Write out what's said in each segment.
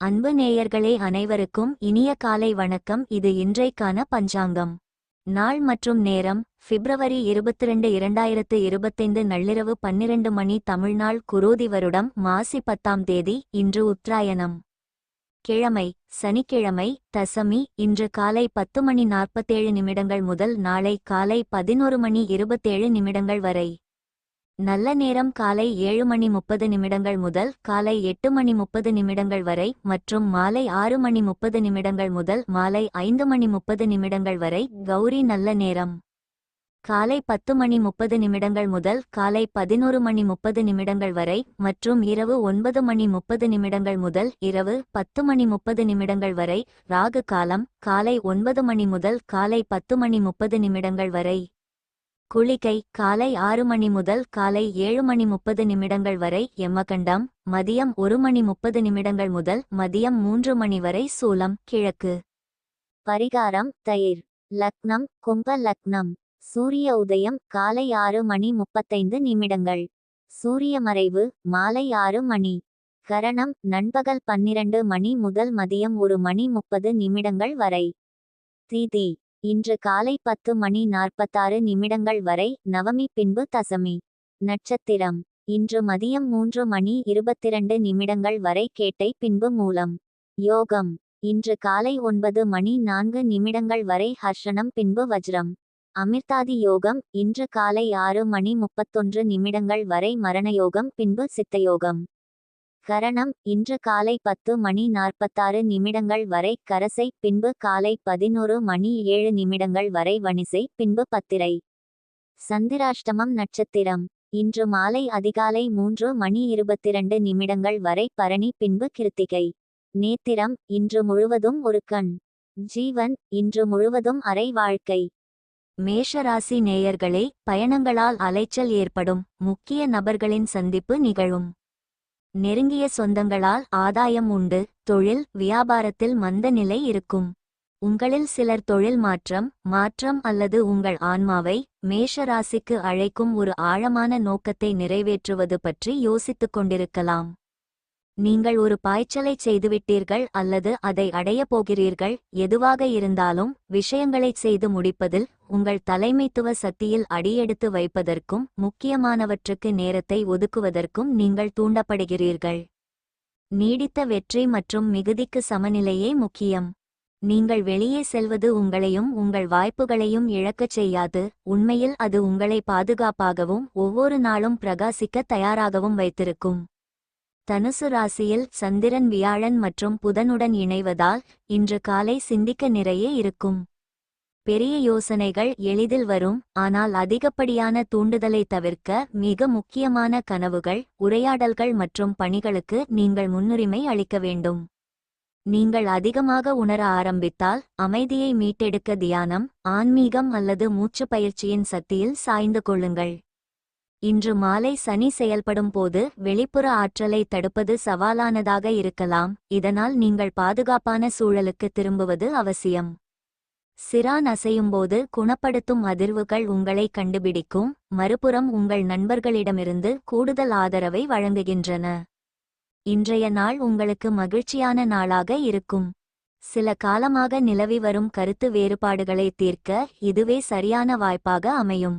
அன்பு நேயர்களே, அனைவருக்கும் இனிய காலை வணக்கம். இது இன்றைக்கான பஞ்சாங்கம். நாள் மற்றும் நேரம் பிப்ரவரி 22, 2025 நள்ளிரவு 12 மணி. தமிழ்நாள் குரோதி வருடம் மாசி 10ஆம் தேதி. இன்று உத்தராயணம். கிழமை சனிக்கிழமை, தசமி. இன்று காலை 10:47 முதல் நாளை காலை 11:27 வரை. நல்ல நேரம் காலை 7:30 முதல் காலை 8:30 வரை மற்றும் மாலை 6:30 முதல் மாலை 5:30 வரை. கௌரி நல்ல நேரம் காலை 10:30 முதல் காலை 11:30 வரை மற்றும் இரவு 9:30 முதல் இரவு 10:30 வரை. ராகு காலம் காலை 9 மணி முதல் காலை 10:30 வரை. குளிகை காலை 6 மணி முதல் காலை 7:30 வரை. யமகண்டம் மதியம் 1:30 முதல் மதியம் 3 மணி வரை. சூலம் கிழக்கு. பரிகாரம் தயிர். லக்னம் கும்ப லக்னம். சூரிய உதயம் காலை 6:35. சூரிய மறைவு மாலை 6 மணி. கரணம் நண்பகல் 12 மணி முதல் மதியம் 1:30 வரை. திதி இன்று காலை 10:46 வரை. நவமி பின்பு தசமி. நட்சத்திரம் இன்று மதியம் 3:22 வரை. கேட்டை பின்பு மூலம். யோகம் இன்று காலை 9:04 வரை. ஹர்ஷனம் பின்பு வஜ்ரம். அமிர்தாதி யோகம் இன்று காலை 6:31 வரை. மரணயோகம் பின்பு சித்தயோகம். கரணம் இன்று காலை 10:46 வரை. கரசை பின்பு காலை 11:07 வரை. வணிசை பின்பு பத்திரை. சந்திராஷ்டமம் நட்சத்திரம் இன்று மாலை அதிகாலை 3:22 வரை. பரணி பின்பு கிருத்திகை. நேத்திரம் இன்று முழுவதும் ஒரு கண். ஜீவன் இன்று முழுவதும் அரை வாழ்க்கை. மேஷராசி நேயர்களே, பயணங்களால் அலைச்சல் ஏற்படும். முக்கிய நபர்களின் சந்திப்பு நிகழும். நெருங்கிய சொந்தங்களால் ஆதாயம் உண்டு. தொழில் வியாபாரத்தில் மந்த நிலை இருக்கும். உங்களில் சிலர் தொழில் மாற்றம் அல்லது உங்கள் ஆன்மாவை மேஷராசிக்கு அழைக்கும் ஒரு ஆழமான நோக்கத்தை நிறைவேற்றுவது பற்றி யோசித்துக் கொண்டிருக்கலாம். நீங்கள் ஒரு பாய்ச்சலை செய்துவிட்டீர்கள் அல்லது அதை அடையப் போகிறீர்கள். எதுவாக இருந்தாலும் விஷயங்களைச் செய்து முடிப்பதில் உங்கள் தலைமைத்துவ சக்தியில் அடியெடுத்து வைப்பதற்கும் முக்கியமானவற்றுக்கு நேரத்தை ஒதுக்குவதற்கும் நீங்கள் தூண்டப்படுகிறீர்கள். நீடித்த வெற்றி மற்றும் மிகுதிக்கு சமநிலையே முக்கியம். நீங்கள் வெளியே செல்வது உங்களையும் உங்கள் வாய்ப்புகளையும் இழக்கச் செய்யாது. உண்மையில் அது உங்களை பாதுகாப்பாகவும் ஒவ்வொரு நாளும் பிரகாசிக்க தயாராகவும் வைத்திருக்கும். தனுசு ராசியில் சந்திரன் வியாழன் மற்றும் புதனுடன் இணைவதால் இன்று காலை சிந்திக்க நிறைய இருக்கும். பெரிய யோசனைகள் எளிதில் வரும், ஆனால் அதிகப்படியான தூண்டுதலை தவிர்க்க மிக முக்கியமான கனவுகள், உரையாடல்கள் மற்றும் பணிகளுக்கு நீங்கள் முன்னுரிமை அளிக்க வேண்டும். நீங்கள் அதிகமாக உணர ஆரம்பித்தால் அமைதியை மீட்டெடுக்க தியானம், ஆன்மீகம் அல்லது மூச்சு பயிற்சியின் சக்தியில் சாய்ந்து கொள்ளுங்கள். இன்று மாலை சனி செயல்படும் போது வெளிப்புற ஆற்றலை தடுப்பது சவாலானதாக இருக்கலாம். இதனால் நீங்கள் பாதுகாப்பான சூழலுக்கு திரும்புவது அவசியம். சிரான் அசையும்போது குணப்படுத்தும் அதிர்வுகள் உங்களை கண்டுபிடிக்கும். மறுபுறம் உங்கள் நண்பர்களிடமிருந்து கூடுதல் ஆதரவை வழங்குகின்றன. இன்றைய நாள் உங்களுக்கு மகிழ்ச்சியான நாளாக இருக்கும். சில காலமாக நிலவி வரும் கருத்து வேறுபாடுகளை தீர்க்க இதுவே சரியான வாய்ப்பாக அமையும்.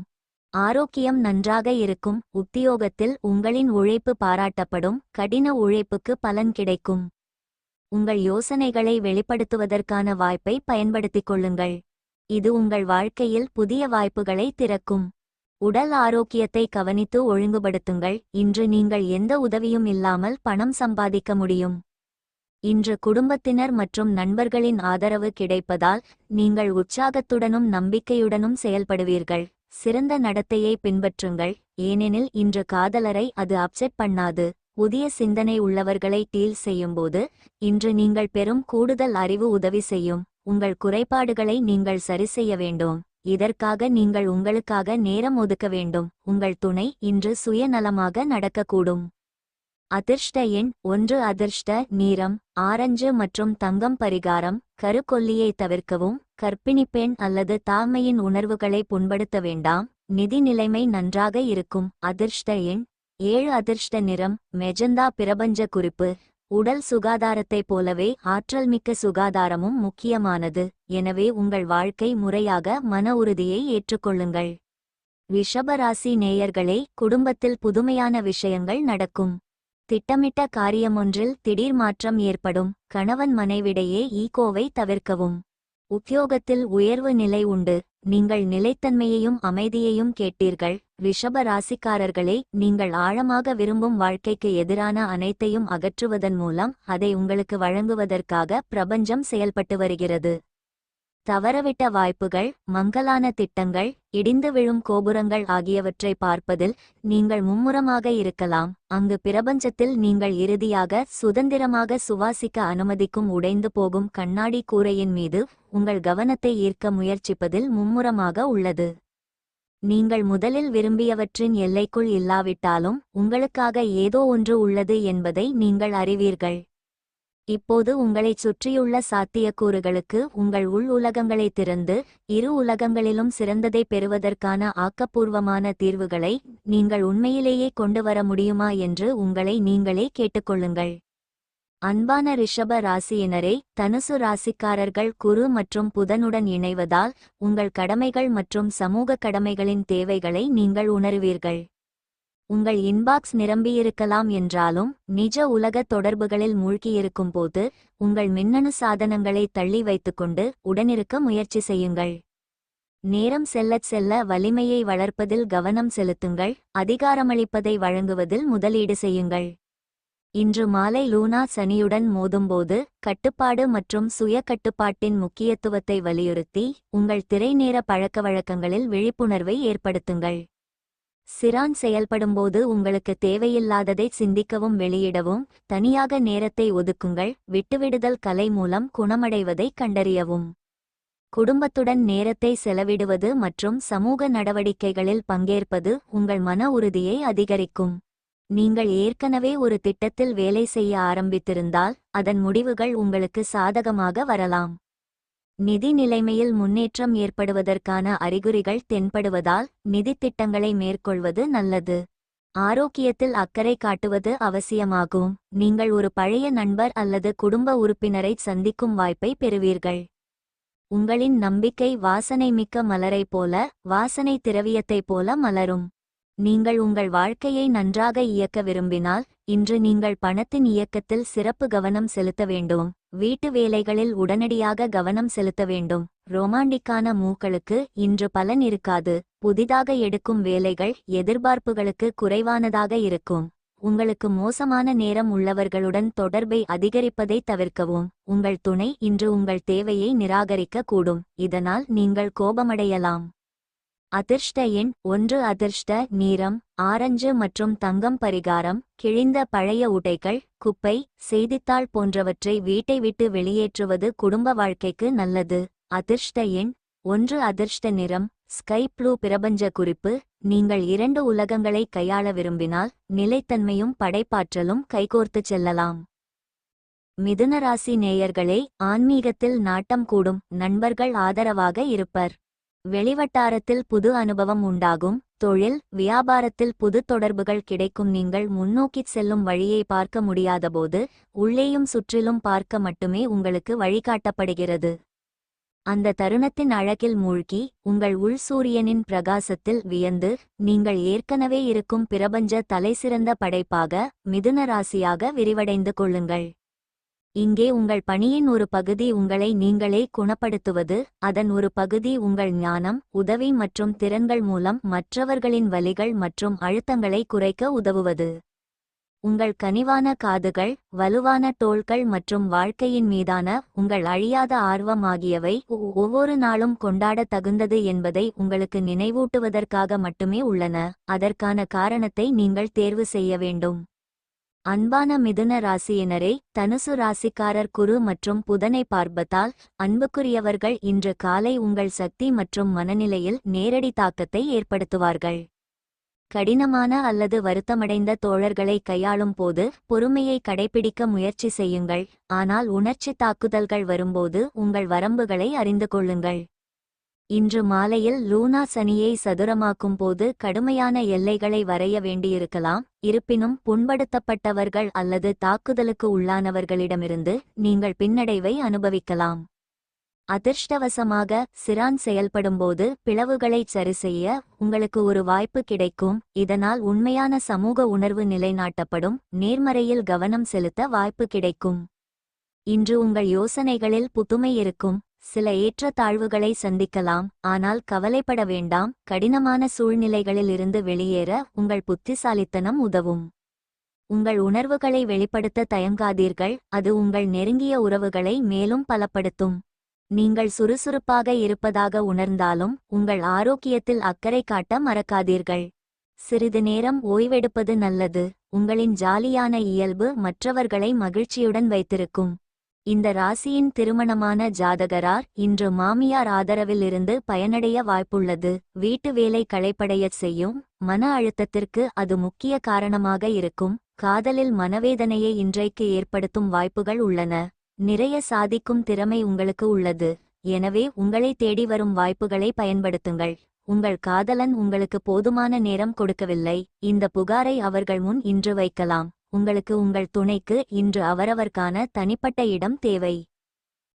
ஆரோக்கியம் நன்றாக இருக்கும். உத்தியோகத்தில் உங்களின் உழைப்பு பாராட்டப்படும். கடின உழைப்புக்கு பலன் கிடைக்கும். உங்கள் யோசனைகளை வெளிப்படுத்துவதற்கான வாய்ப்பை பயன்படுத்திக் கொள்ளுங்கள். இது உங்கள் வாழ்க்கையில் புதிய வாய்ப்புகளை திறக்கும். உடல் ஆரோக்கியத்தை கவனித்து ஒழுங்குபடுத்துங்கள். இன்று நீங்கள் எந்த உதவியும் இல்லாமல் பணம் சம்பாதிக்க முடியும். இன்று குடும்பத்தினர் மற்றும் நண்பர்களின் ஆதரவு கிடைப்பதால் நீங்கள் உற்சாகத்துடனும் நம்பிக்கையுடனும் செயல்படுவீர்கள். சிறந்த நடத்தையை பின்பற்றுங்கள், ஏனெனில் இன்று காதலரை அது அப்செட் பண்ணாது. புதிய சிந்தனை உள்ளவர்களை டீல் செய்யும்போது இன்று நீங்கள் பெறும் கூடுதல் அறிவு உதவி செய்யும். உங்கள் குறைபாடுகளை நீங்கள் சரிசெய்ய வேண்டும். இதற்காக நீங்கள் உங்களுக்காக நேரம் ஒதுக்க வேண்டும். உங்கள் துணை இன்று சுயநலமாக நடக்கக்கூடும். அதிர்ஷ்ட எண் 1. அதிர்ஷ்ட நிறம் ஆரஞ்சு மற்றும் தங்கம். பரிகாரம் கருக்கொல்லியை தவிர்க்கவும். கர்ப்பிணி பெண் அல்லது தாய்மையின் உணர்வுகளை புண்படுத்த வேண்டாம். நிதி நிலைமை நன்றாக இருக்கும். அதிர்ஷ்ட எண் 7 அதிர்ஷ்ட நிறம் மெஜந்தா. பிரபஞ்ச குறிப்பு: உடல் சுகாதாரத்தைப் போலவே ஆற்றல்மிக்க சுகாதாரமும் முக்கியமானது. எனவே உங்கள் வாழ்க்கை முறையாக மன உறுதியை ஏற்றுக்கொள்ளுங்கள். ரிஷபராசி நேயர்களே, குடும்பத்தில் புதுமையான விஷயங்கள் நடக்கும். திட்டமிட்ட காரியமொன்றில் திடீர் மாற்றம் ஏற்படும். கணவன் மனைவிடையே ஈகோவை தவிர்க்கவும். உத்தியோகத்தில் உயர்வு நிலை உண்டு. நீங்கள் நிலைத்தன்மையையும் அமைதியையும் கேட்டீர்கள். ரிஷப ராசிக்காரர்களே, நீங்கள் ஆழமாக விரும்பும் வாழ்க்கைக்கு எதிரான அனைத்தையும் அகற்றுவதன் மூலம் அதை உங்களுக்கு வழங்குவதற்காக பிரபஞ்சம் செயல்பட்டு வருகிறது. தவறவிட்ட வாய்ப்புகள், மங்கலான திட்டங்கள், இடிந்து விழும் கோபுரங்கள் ஆகியவற்றை பார்ப்பதில் நீங்கள் மும்முரமாக இருக்கலாம். அங்கு பிரபஞ்சத்தில் நீங்கள் இறுதியாக சுதந்திரமாக சுவாசிக்க அனுமதிக்கும் உடைந்து போகும் கண்ணாடி கூரையின் மீது உங்கள் கவனத்தை ஈர்க்க முயற்சிப்பதில் மும்முரமாக உள்ளது. நீங்கள் முதலில் விரும்பியவற்றின் எல்லைக்குள் இல்லாவிட்டாலும் உங்களுக்காக ஏதோ ஒன்று உள்ளது என்பதை நீங்கள் அறிவீர்கள். இப்போது உங்களைச் சுற்றியுள்ள சாத்தியக்கூறுகளுக்கு உங்கள் உள் உலகங்களை திறந்து, இரு உலகங்களிலும் சிறந்ததை பெறுவதற்கான ஆக்கப்பூர்வமான தீர்வுகளை நீங்கள் உண்மையிலேயே கொண்டு வர முடியுமா என்று உங்களை நீங்களே கேட்டுக்கொள்ளுங்கள். அன்பான ரிஷப ராசியினரே, தனுசு ராசிக்காரர்கள் குரு மற்றும் புதனுடன் இணைவதால் உங்கள் கடமைகள் மற்றும் சமூக கடமைகளின் தேவைகளை நீங்கள் உணருவீர்கள். உங்கள் இன்பாக்ஸ் நிரம்பியிருக்கலாம் என்றாலும் நிஜ உலக தொடர்புகளில் மூழ்கியிருக்கும் போது உங்கள் மின்னணு சாதனங்களை தள்ளி வைத்துக்கொண்டு உடனிருக்க முயற்சி செய்யுங்கள். நேரம் செல்லச் செல்ல வலிமையை வளர்ப்பதில் கவனம் செலுத்துங்கள். அதிகாரமளிப்பதை வழங்குவதில் முதலீடு செய்யுங்கள். இன்று மாலை லூனா சனியுடன் மோதும்போது கட்டுப்பாடு மற்றும் சுய கட்டுப்பாட்டின் முக்கியத்துவத்தை வலியுறுத்தி உங்கள் திரைநேர பழக்கவழக்கங்களில் விழிப்புணர்வை ஏற்படுத்துங்கள். சிரான் செயல்படும்போது உங்களுக்கு தேவையில்லாததை சிந்திக்கவும் வெளியிடவும் தனியாக நேரத்தை ஒதுக்குங்கள். விட்டுவிடுதல் கலை மூலம் குணமடைவதை கண்டறியவும். குடும்பத்துடன் நேரத்தை செலவிடுவது மற்றும் சமூக நடவடிக்கைகளில் பங்கேற்பது உங்கள் மன உறுதியை அதிகரிக்கும். நீங்கள் ஏற்கனவே ஒரு திட்டத்தில் வேலை செய்ய ஆரம்பித்திருந்தால் அதன் முடிவுகள் உங்களுக்கு சாதகமாக வரலாம். நிதி நிலைமையில் முன்னேற்றம் ஏற்படுவதற்கான அறிகுறிகள் தென்படுவதால் நிதித் திட்டங்களை மேற்கொள்வது நல்லது. ஆரோக்கியத்தில் அக்கறை காட்டுவது அவசியமாகும். நீங்கள் ஒரு பழைய நண்பர் அல்லது குடும்ப உறுப்பினரை சந்திக்கும் வாய்ப்பை பெறுவீர்கள். உங்களின் நம்பிக்கை வாசனைமிக்க மலரைப் போல, வாசனை திரவியத்தைப் போல மலரும். நீங்கள் உங்கள் வாழ்க்கையை நன்றாக இயக்க விரும்பினால் இன்று நீங்கள் பணத்தின் இயக்கத்தில் சிறப்பு கவனம் செலுத்த வேண்டும். வீட்டு வேலைகளில் உடனடியாக கவனம் செலுத்த வேண்டும். ரொமாண்டிக்கான மூக்களுக்கு இன்று பலன் இருக்காது. புதிதாக எடுக்கும் வேலைகள் எதிர்பார்ப்புகளுக்கு குறைவானதாக இருக்கும். உங்களுக்கு மோசமான நேரம் உள்ளவர்களுடன் தொடர்பை அதிகரிப்பதை தவிர்க்கவும். உங்கள் துணை இன்று உங்கள் தேவையை நிராகரிக்க கூடும். இதனால் நீங்கள் கோபமடையலாம். அதிர்ஷ்ட எண் 1. அதிர்ஷ்ட நிறம் ஆரஞ்சு மற்றும் தங்கம். பரிகாரம்: கிழிந்த பழைய உடைகள், குப்பை, செய்தித்தாள் போன்றவற்றை வீட்டை விட்டு வெளியேற்றுவது குடும்ப வாழ்க்கைக்கு நல்லது. அதிர்ஷ்ட எண் 1. அதிர்ஷ்ட நிறம் ஸ்கை ப்ளூ. பிரபஞ்ச குறிப்பு: நீங்கள் 2 உலகங்களை கையாள விரும்பினால் நிலைத்தன்மையும் படைப்பாற்றலும் கைகோர்த்துச் செல்லலாம். மிதுனராசி நேயர்களே, ஆன்மீகத்தில் நாட்டம் கூடும். நண்பர்கள் ஆதரவாக இருப்பர். வெளிவட்டாரத்தில் புது அனுபவம் உண்டாகும். தொழில் வியாபாரத்தில் புது தொடர்புகள் கிடைக்கும். நீங்கள் முன்னோக்கிச் செல்லும் வழியை பார்க்க முடியாதபோது உள்ளேயும் சுற்றிலும் பார்க்க மட்டுமே உங்களுக்கு வழிகாட்டப்படுகிறது. அந்த தருணத்தின் அழகில் மூழ்கி உங்கள் உள் சூரியனின் பிரகாசத்தில் வியந்து நீங்கள் ஏற்கனவே இருக்கும் பிரபஞ்ச தலைசிறந்த படைப்பாக மிதுன ராசியாக விரிவடைந்து கொள்ளுங்கள். இங்கே உங்கள் பணியின் ஒரு பகுதி உங்களை நீங்களே குணப்படுத்துவது, அதன் ஒரு பகுதி உங்கள் ஞானம், உதவி மற்றும் திறன்கள் மூலம் மற்றவர்களின் வலிகள் மற்றும் அழுத்தங்களை குறைக்க உதவுவது. உங்கள் கனிவான காதுகள், வலுவான தோள்கள் மற்றும் வாழ்க்கையின் மீதான உங்கள் அழியாத ஆர்வம் ஆகியவை ஒவ்வொரு நாளும் கொண்டாட தகுந்தது என்பதை உங்களுக்கு நினைவூட்டுவதற்காக மட்டுமே உள்ளன. அதற்கான காரணத்தை நீங்கள் தேர்வு செய்ய வேண்டும். அன்பான மிதுன ராசியினரே, தனுசு ராசிக்காரர் குரு மற்றும் புதனை பார்ப்பதால் அன்புக்குரியவர்கள் இன்று காலை உங்கள் சக்தி மற்றும் மனநிலையில் நேரடி தாக்கத்தை ஏற்படுத்துவார்கள். கடினமான அல்லது வருத்தமடைந்த தோழர்களை கையாளும் போது பொறுமையை கடைபிடிக்க முயற்சி செய்யுங்கள். ஆனால் உணர்ச்சி தாக்குதல்கள் வரும்போது உங்கள் வரம்புகளை அறிந்து கொள்ளுங்கள். இன்று மாலையில் லூனா சனியை சதுரமாக்கும் போது கடுமையான எல்லைகளை வரைய வேண்டியிருக்கலாம். இருப்பினும் புண்படுத்தப்பட்டவர்கள் அல்லது தாக்குதலுக்கு உள்ளானவர்களிடமிருந்து நீங்கள் பின்னடைவை அனுபவிக்கலாம். அதிர்ஷ்டவசமாக சிரான் செயல்படும்போது பிளவுகளைச் சரிசெய்ய உங்களுக்கு ஒரு வாய்ப்பு கிடைக்கும். இதனால் உண்மையான சமூக உணர்வு நிலைநாட்டப்படும். நேர்மறையில் கவனம் செலுத்த வாய்ப்பு கிடைக்கும். இன்று உங்கள் யோசனைகளில் புதுமை இருக்கும். சில ஏற்றத்தாழ்வுகளை சந்திக்கலாம், ஆனால் கவலைப்பட வேண்டாம். கடினமான சூழ்நிலைகளில் இருந்து வெளியேற உங்கள் புத்திசாலித்தனம் உதவும். உங்கள் உணர்வுகளை வெளிப்படுத்த தயங்காதீர்கள், அது உங்கள் நெருங்கிய உறவுகளை மேலும் பலப்படுத்தும். நீங்கள் சுறுசுறுப்பாக இருப்பதாக உணர்ந்தாலும் உங்கள் ஆரோக்கியத்தில் அக்கறை காட்ட மறக்காதீர்கள். சிறிது நேரம் ஓய்வெடுப்பது நல்லது. உங்களின் ஜாலியான இயல்பு மற்றவர்களை மகிழ்ச்சியுடன் வைத்திருக்கும். இந்த ராசியின் திருமணமான ஜாதகரார் இன்று மாமியார் ஆதரவில் இருந்து பயனடைய வாய்ப்புள்ளது. வீட்டு வேலை களைப்படையச் செய்யும். மன அழுத்தத்திற்கு அது முக்கிய காரணமாக இருக்கும். காதலில் மனவேதனையை இன்றைக்கு ஏற்படுத்தும் வாய்ப்புகள் உள்ளன. நிறைய சாதிக்கும் திறமை உங்களுக்கு உள்ளது. எனவே உங்களை தேடி வரும் வாய்ப்புகளை பயன்படுத்துங்கள். உங்கள் காதலன் உங்களுக்கு போதுமான நேரம் கொடுக்கவில்லை. இந்த புகாரை அவர்கள் முன் இன்று வைக்கலாம். உங்களுக்கு உங்கள் துணைக்கு இன்று அவரவர்க்கான தனிப்பட்ட இடம் தேவை.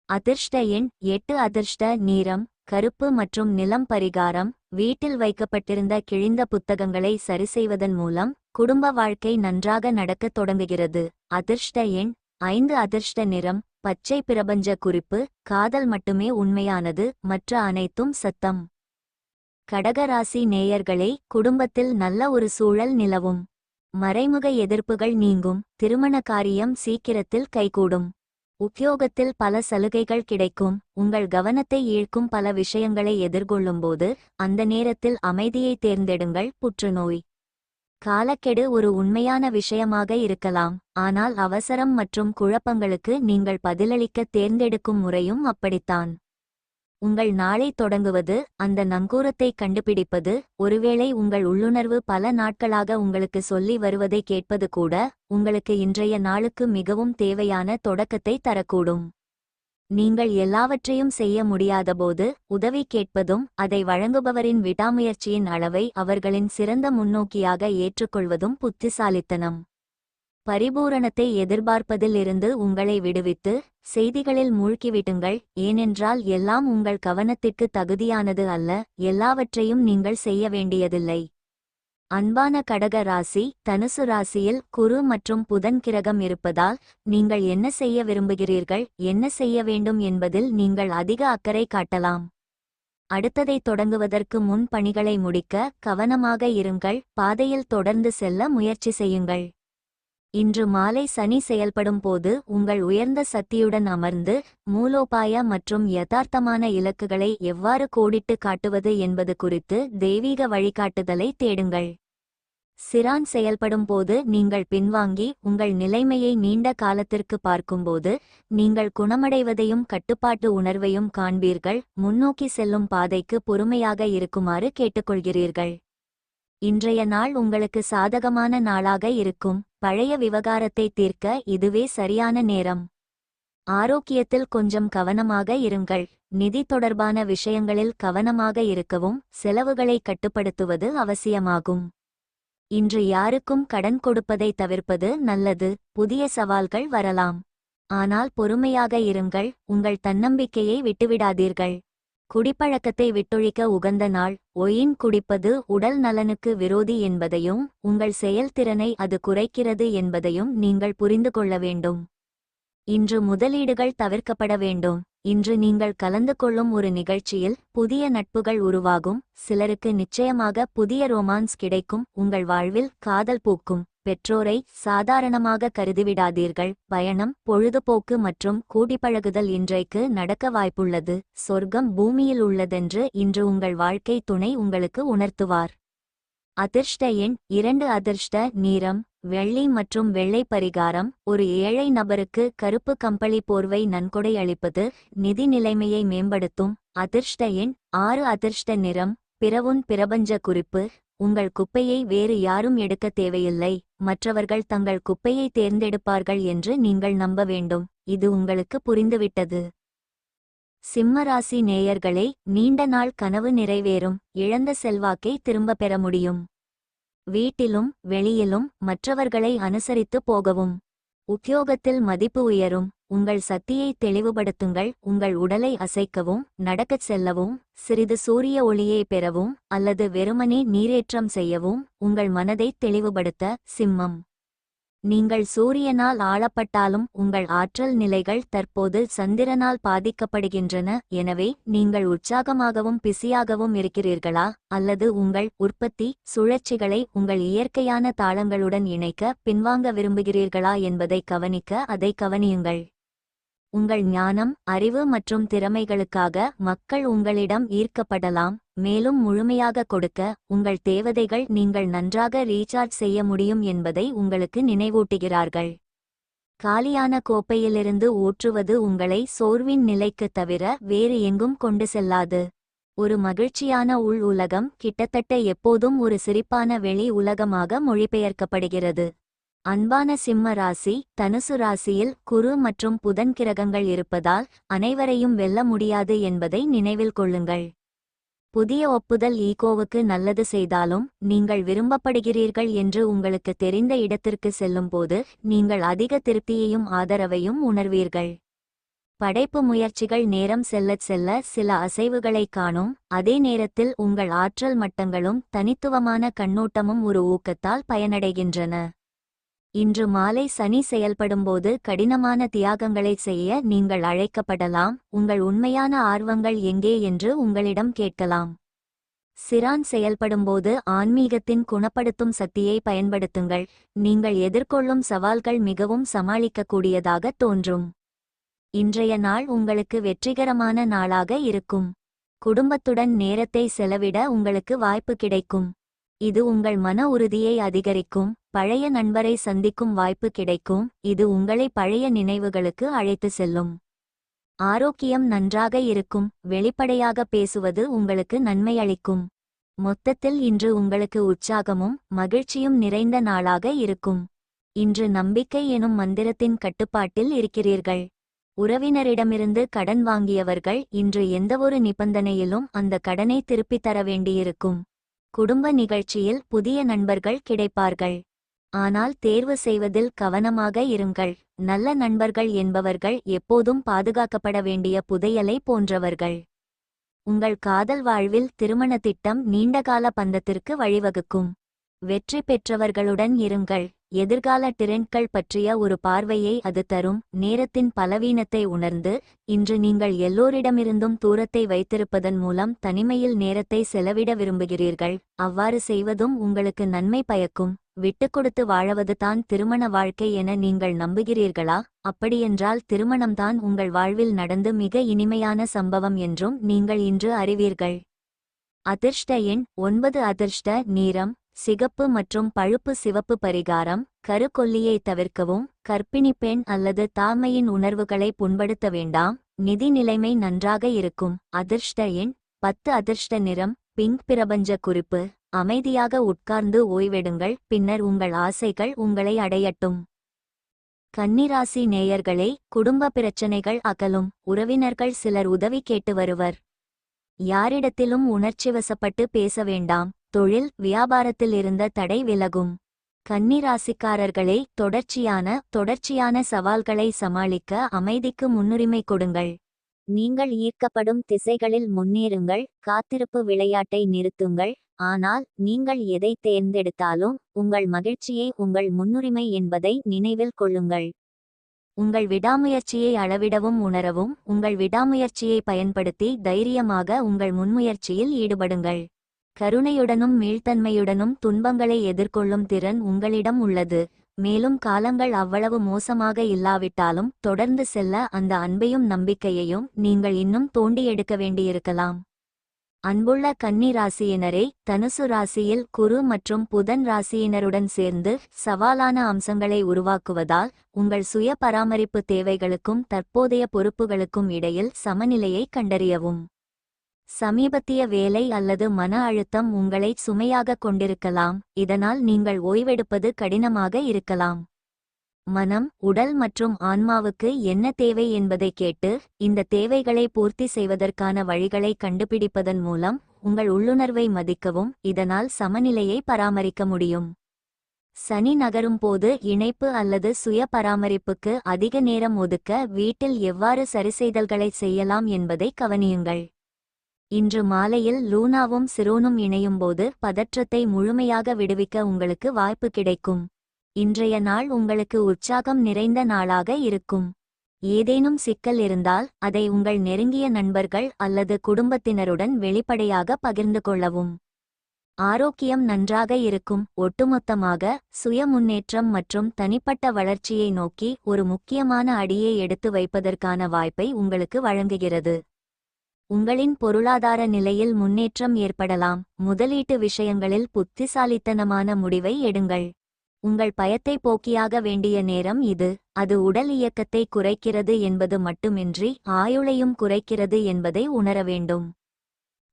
அதிர்ஷ்ட எண் 8. அதிர்ஷ்ட நிறம் கருப்பு மற்றும் நிலம். பரிகாரம்: வீட்டில் வைக்கப்பட்டிருந்த கிழிந்த புத்தகங்களை சரிசெய்வதன் மூலம் குடும்ப வாழ்க்கை நன்றாக நடக்கத் தொடங்குகிறது. அதிர்ஷ்ட எண் 5. அதிர்ஷ்ட நிறம் பச்சை. பிரபஞ்ச குறிப்பு: காதல் மட்டுமே உண்மையானது, மற்ற அனைத்தும் சத்தம். கடகராசி நேயர்களே, குடும்பத்தில் நல்ல ஒரு சூழல் நிலவும். மறைமுக எதிர்ப்புகள் நீங்கும். திருமண காரியம் சீக்கிரத்தில் கைகூடும். உத்தியோகத்தில் பல சலுகைகள் கிடைக்கும். உங்கள் கவனத்தை ஈர்க்கும் பல விஷயங்களை எதிர்கொள்ளும்போது அந்த நேரத்தில் அமைதியை தேர்ந்தெடுங்கள். புற்றுநோய் காலக்கெடு ஒரு உண்மையான விஷயமாக இருக்கலாம், ஆனால் அவசரம் மற்றும் குழப்பங்களுக்கு நீங்கள் பதிலளிக்க தேர்ந்தெடுக்கும் முறையும் அப்படித்தான். உங்கள் நாளை தொடங்குவது, அந்த நங்கூரத்தை கண்டுபிடிப்பது, ஒருவேளை உங்கள் உள்ளுணர்வு பல நாட்களாக உங்களுக்கு சொல்லி வருவதை கேட்பது கூட உங்களுக்கு இன்றைய நாளுக்கு மிகவும் தேவையான தொடக்கத்தை தரக்கூடும். நீங்கள் எல்லாவற்றையும் செய்ய முடியாதபோது உதவி கேட்பதும் அதை வழங்குபவரின் விடாமுயற்சியின் அளவை அவர்களின் சிறந்த முன்னோக்கியாக ஏற்றுக்கொள்வதும் புத்திசாலித்தனம். பரிபூரணத்தை எதிர்பார்ப்பதில் இருந்து உங்களை விடுவித்து செய்திகளில் மூழ்கிவிடுங்கள். ஏனென்றால் எல்லாம் உங்கள் கவனத்திற்கு தகுதியானது அல்ல. எல்லாவற்றையும் நீங்கள் செய்ய வேண்டியதில்லை. அன்பான கடக ராசி, தனுசு ராசியில் குரு மற்றும் புதன் கிரகம் இருப்பதால் நீங்கள் என்ன செய்ய விரும்புகிறீர்கள், என்ன செய்ய வேண்டும் என்பதில் நீங்கள் அதிக அக்கறை காட்டலாம். அடுத்ததை தொடங்குவதற்கு முன் பணிகளை முடிக்க கவனமாக இருங்கள். பாதையில் தொடர்ந்து செல்ல முயற்சி செய்யுங்கள். இன்று மாலை சனி செயல்படும் போது உங்கள் உயர்ந்த சக்தியுடன் அமர்ந்து மூலோபாய மற்றும் யதார்த்தமான இலக்குகளை எவ்வாறு கோடிட்டு காட்டுவது என்பது குறித்து தெய்வீக வழிகாட்டுதலை தேடுங்கள். சிரான் செயல்படும் போது நீங்கள் பின்வாங்கி உங்கள் நிலைமையை நீண்ட காலத்திற்கு பார்க்கும்போது நீங்கள் குணமடைவதையும் கட்டுப்பாட்டு உணர்வையும் காண்பீர்கள். முன்னோக்கி செல்லும் பாதைக்கு பொறுமையாக இருக்குமாறு கேட்டுக்கொள்கிறீர்கள். இன்றைய நாள் உங்களுக்கு சாதகமான நாளாக இருக்கும். பழைய விவகாரத்தை தீர்க்க இதுவே சரியான நேரம். ஆரோக்கியத்தில் கொஞ்சம் கவனமாக இருங்கள். நிதி தொடர்பான விஷயங்களில் கவனமாக இருக்கவும் செலவுகளை கட்டுப்படுத்துவது அவசியமாகும். இன்று யாருக்கும் கடன் கொடுப்பதை தவிர்ப்பது நல்லது. புதிய சவால்கள் வரலாம், ஆனால் பொறுமையாக இருங்கள். உங்கள் தன்னம்பிக்கையை விட்டுவிடாதீர்கள். குடிப்பழக்கத்தை விட்டொழிக்க உகந்த நாள். ஒயின் குடிப்பது உடல் நலனுக்கு விரோதி என்பதையும் உங்கள் செயல்திறனை அது குறைக்கிறது என்பதையும் நீங்கள் புரிந்து கொள்ள வேண்டும். இன்று முதலீடுகள் தவிர்க்கப்பட வேண்டும். இன்று நீங்கள் கலந்து கொள்ளும் ஒரு நிகழ்ச்சியில் புதிய நட்புகள் உருவாகும். சிலருக்கு நிச்சயமாக புதிய ரொமான்ஸ் கிடைக்கும். உங்கள் வாழ்வில் காதல் பூக்கும். பெற்றோரை சாதாரணமாக கருதிவிடாதீர்கள். பயணம், பொழுதுபோக்கு மற்றும் கூடிப்பழகுதல் இன்றைக்கு நடக்க வாய்ப்புள்ளது. சொர்க்கம் பூமியில் உள்ளதென்று இன்று உங்கள் வாழ்க்கை துணை உங்களுக்கு உணர்த்துவார். அதிர்ஷ்ட எண் 2. அதிர்ஷ்ட நிறம் வெள்ளி மற்றும் வெள்ளை. பரிகாரம்: ஒரு ஏழை நபருக்கு கருப்பு கம்பளி போர்வை நன்கொடை அளிப்பது நிதி நிலைமையை மேம்படுத்தும். அதிர்ஷ்ட எண் 6. அதிர்ஷ்ட நிறம் பிரவுன். பிரபஞ்ச குறிப்பு: உங்கள் குப்பையை வேறு யாரும் எடுக்க தேவையில்லை. மற்றவர்கள் தங்கள் குப்பையை தேர்ந்தெடுப்பார்கள் என்று நீங்கள் நம்ப வேண்டும். இது உங்களுக்கு புரிந்துவிட்டது. சிம்மராசி நேயர்களே, நீண்ட நாள் கனவு நிறைவேறும். இழந்த செல்வாக்கை திரும்ப பெற முடியும். வீட்டிலும் வெளியிலும் மற்றவர்களை அனுசரித்து போகவும். உத்தியோகத்தில் மதிப்பு உயரும். உங்கள் சக்தியை தெளிவுபடுத்துங்கள். உங்கள் உடலை அசைக்கவும், நடக்கச் செல்லவும், சிறிது சூரிய ஒளியை பெறவும் அல்லது வெறுமனே நீரேற்றம் செய்யவும் உங்கள் மனதை தெளிவுபடுத்த. சிம்மம், நீங்கள் சூரியனால் ஆளப்பட்டாலும் உங்கள் ஆற்றல் நிலைகள் தற்போது சந்திரனால் பாதிக்கப்படுகின்றன. எனவே நீங்கள் உற்சாகமாகவும் பிஸியாகவும் இருக்கிறீர்களா, அல்லது உங்கள் உற்பத்தி சுழற்சிகளை உங்கள் இயற்கையான தாளங்களுடன் இணைக்க பின்வாங்க விரும்புகிறீர்களா என்பதை கவனிக்க அதை கவனியுங்கள். உங்கள் ஞானம், அறிவு மற்றும் திறமைகளுக்காக மக்கள் உங்களிடம் ஈர்க்கப்படலாம். மேலும் முழுமையாக கொடுக்க உங்கள் தேவதைகள் நீங்கள் நன்றாக ரீசார்ஜ் செய்ய முடியும் என்பதை உங்களுக்கு நினைவூட்டுகிறார்கள். காலியான கோப்பையிலிருந்து ஊற்றுவது உங்களை சோர்வின் நிலைக்கு தவிர வேறு எங்கும் கொண்டு செல்லாது. ஒரு மகிழ்ச்சியான உள் உலகம் கிட்டத்தட்ட எப்போதும் ஒரு சிரிப்பான வெளி உலகமாக மொழிபெயர்க்கப்படுகிறது. அன்பான சிம்ம ராசி, தனுசு ராசியில் குரு மற்றும் புதன் கிரகங்கள் இருப்பதால் அனைவரையும் வெல்ல முடியாது என்பதை நினைவில் கொள்ளுங்கள். புதிய ஒப்புதல் ஈகோவுக்கு நல்லது செய்தாலும் நீங்கள் விரும்பப்படுகிறீர்கள் என்று உங்களுக்கு தெரிந்த இடத்திற்கு செல்லும்போது நீங்கள் அதிக திருப்தியையும் ஆதரவையும் உணர்வீர்கள். படைப்பு முயற்சிகள் நேரம் செல்லச் செல்ல சில அசைவுகளை காணும். அதே நேரத்தில் உங்கள் ஆற்றல் மட்டங்களும் தனித்துவமான கண்ணோட்டமும் ஒரு ஊக்கத்தால் பயனடைகின்றன. இன்று மாலை சனி செயல்படும்போது கடினமான தியாகங்களை செய்ய நீங்கள் அழைக்கப்படலாம். உங்கள் உண்மையான ஆர்வங்கள் எங்கே என்று உங்களிடம் கேட்கலாம். சிரான் செயல்படும்போது ஆன்மீகத்தின் குணப்படுத்தும் சக்தியை பயன்படுத்துங்கள். நீங்கள் எதிர்கொள்ளும் சவால்கள் மிகவும் சமாளிக்கக்கூடியதாக தோன்றும். இன்றைய நாள் உங்களுக்கு வெற்றிகரமான நாளாக இருக்கும். குடும்பத்துடன் நேரத்தை செலவிட உங்களுக்கு வாய்ப்பு கிடைக்கும். இது உங்கள் மன உறுதியை அதிகரிக்கும். பழைய நண்பரை சந்திக்கும் வாய்ப்பு கிடைக்கும். இது உங்களை பழைய நினைவுகளுக்கு அழைத்து செல்லும். ஆரோக்கியம் நன்றாக இருக்கும். வெளிப்படையாக பேசுவது உங்களுக்கு நன்மை அளிக்கும். மொத்தத்தில் இன்று உங்களுக்கு உற்சாகமும் மகிழ்ச்சியும் நிறைந்த நாளாக இருக்கும். இன்று நம்பிக்கை எனும் மந்திரத்தின் கட்டுப்பாட்டில் இருக்கிறீர்கள். உறவினரிடமிருந்து கடன் வாங்கியவர்கள் இன்று எந்தவொரு நிபந்தனையிலும் அந்த கடனை திருப்பித் தர வேண்டியிருக்கும். குடும்ப நிகழ்ச்சியில் புதிய நண்பர்கள் கிடைப்பார்கள். ஆனால் தேர்வு செய்வதில் கவனமாக இருங்கள். நல்ல நண்பர்கள் என்பவர்கள் எப்போதும் பாதுகாக்கப்பட வேண்டிய புதையலை போன்றவர்கள். உங்கள் காதல் வாழ்வில் திருமண திட்டம் நீண்டகால பந்தத்திற்கு வழிவகுக்கும். வெற்றி பெற்றவர்களுடன் இருங்கள். எதிர்கால டிரெண்ட்கள் பற்றிய ஒரு பார்வையை அது தரும். நேரத்தின் பலவீனத்தை உணர்ந்து இன்று நீங்கள் எல்லோரிடமிருந்தும் தூரத்தை வைத்திருப்பதன் மூலம் தனிமையில் நேரத்தை செலவிட விரும்புகிறீர்கள். அவ்வாறு செய்வதும் உங்களுக்கு நன்மை பயக்கும். விட்டுக்கொடுத்து வாழவது தான் திருமண வாழ்க்கை என நீங்கள் நம்புகிறீர்களா? அப்படியென்றால் திருமணம்தான் உங்கள் வாழ்வில் நடந்து மிக இனிமையான சம்பவம் என்றும் நீங்கள் இன்று அறிவீர்கள். அதிர்ஷ்ட எண் 9. அதிர்ஷ்ட நிறம் சிகப்பு மற்றும் பழுப்பு சிவப்பு. பரிகாரம்: கருக்கொல்லியை தவிர்க்கவும். கர்ப்பிணி பெண் அல்லது தாய்மையின் உணர்வுகளை புண்படுத்த வேண்டாம். நிதி நிலைமை நன்றாக இருக்கும். அதிர்ஷ்ட எண் 10. அதிர்ஷ்ட நிறம் பிங்க். பிரபஞ்ச குறிப்பு: அமைதியாக உட்கார்ந்து ஓய்வெடுங்கள். பின்னர் உங்கள் ஆசைகள் உங்களை அடையட்டும். கன்னிராசி நேயர்களே, குடும்ப பிரச்சனைகள் அகலும். உறவினர்கள் சிலர் உதவி கேட்டு வருவர். யாரிடத்திலும் உணர்ச்சிவசப்பட்டு பேச வேண்டாம். தொழில் வியாபாரத்தில் இருந்த தடை விலகும். கன்னிராசிக்காரர்களே, தொடர்ச்சியான சவால்களை சமாளிக்க அமைதிக்கு முன்னுரிமை கொடுங்கள். நீங்கள் ஈர்க்கப்படும் திசைகளில் முன்னேறுங்கள். காத்திருப்பு விளையாட்டை நிறுத்துங்கள். ஆனால் நீங்கள் எதை தேர்ந்தெடுத்தாலும் உங்கள் மகிழ்ச்சியே உங்கள் முன்னுரிமை என்பதை நினைவில் கொள்ளுங்கள். உங்கள் விடாமுயற்சியை அளவிடவும் உணரவும். உங்கள் விடாமுயற்சியை பயன்படுத்தி தைரியமாக உங்கள் முன்முயற்சியில் ஈடுபடுங்கள். கருணையுடனும் மீள்தன்மையுடனும் துன்பங்களை எதிர்கொள்ளும் திறன் உங்களிடம் உள்ளது. மேலும் காலங்கள் அவ்வளவு மோசமாக இல்லாவிட்டாலும் தொடர்ந்து செல்ல அந்த அன்பையும் நம்பிக்கையையும் நீங்கள் இன்னும் தோண்டி எடுக்க வேண்டியிருக்கலாம். அன்புள்ள கன்னி ராசியினரே, தனுசு ராசியில் குரு மற்றும் புதன் ராசியினருடன் சேர்ந்து சவாலான அம்சங்களை உருவாக்குவதால் உங்கள் சுய பராமரிப்பு தேவைகளுக்கும் தற்போதைய பொறுப்புகளுக்கும் இடையில் சமநிலையை கண்டறியவும். சமீபத்திய வேலை அல்லது மன அழுத்தம் உங்களை சுமையாக கொண்டிருக்கலாம். இதனால் நீங்கள் ஓய்வெடுப்பது கடினமாக இருக்கலாம். மனம், உடல் மற்றும் ஆன்மாவுக்கு என்ன தேவை என்பதை கேட்டு இந்த தேவைகளை பூர்த்தி செய்வதற்கான வழிகளை கண்டுபிடிப்பதன் மூலம் உங்கள் உள்ளுணர்வை மதிக்கவும் இதனால் சமநிலையை பராமரிக்க முடியும். சனி நகரும் போது இணைப்பு அல்லது சுய பராமரிப்புக்கு அதிக நேரம் ஒதுக்க வீட்டில் எவ்வாறு சரிசெய்தல்களை செய்யலாம் என்பதை கவனியுங்கள். இன்று மாலையில் லூனாவும் சிரோனும் இணையும்போது பதற்றத்தை முழுமையாக விடுவிக்க உங்களுக்கு வாய்ப்பு கிடைக்கும். இன்றைய நாள் உங்களுக்கு உற்சாகம் நிறைந்த நாளாக இருக்கும். ஏதேனும் சிக்கல் இருந்தால் அதை உங்கள் நெருங்கிய நண்பர்கள் அல்லது குடும்பத்தினருடன் வெளிப்படையாக பகிர்ந்து கொள்ளவும். ஆரோக்கியம் நன்றாக இருக்கும். ஒட்டுமொத்தமாக சுய முன்னேற்றம் மற்றும் தனிப்பட்ட வளர்ச்சியை நோக்கி ஒரு முக்கியமான அடியை எடுத்து வைப்பதற்கான வாய்ப்பை உங்களுக்கு வழங்குகிறது. உங்களின் பொருளாதார நிலையில் முன்னேற்றம் ஏற்படலாம். முதலீட்டு விஷயங்களில் புத்திசாலித்தனமான முடிவை எடுங்கள். உங்கள் பயத்தை போக்கியாக வேண்டிய நேரம் இது. அது உடல் இயக்கத்தை குறைக்கிறது என்பது மட்டுமின்றி ஆயுளையும் குறைக்கிறது என்பதை உணர வேண்டும்.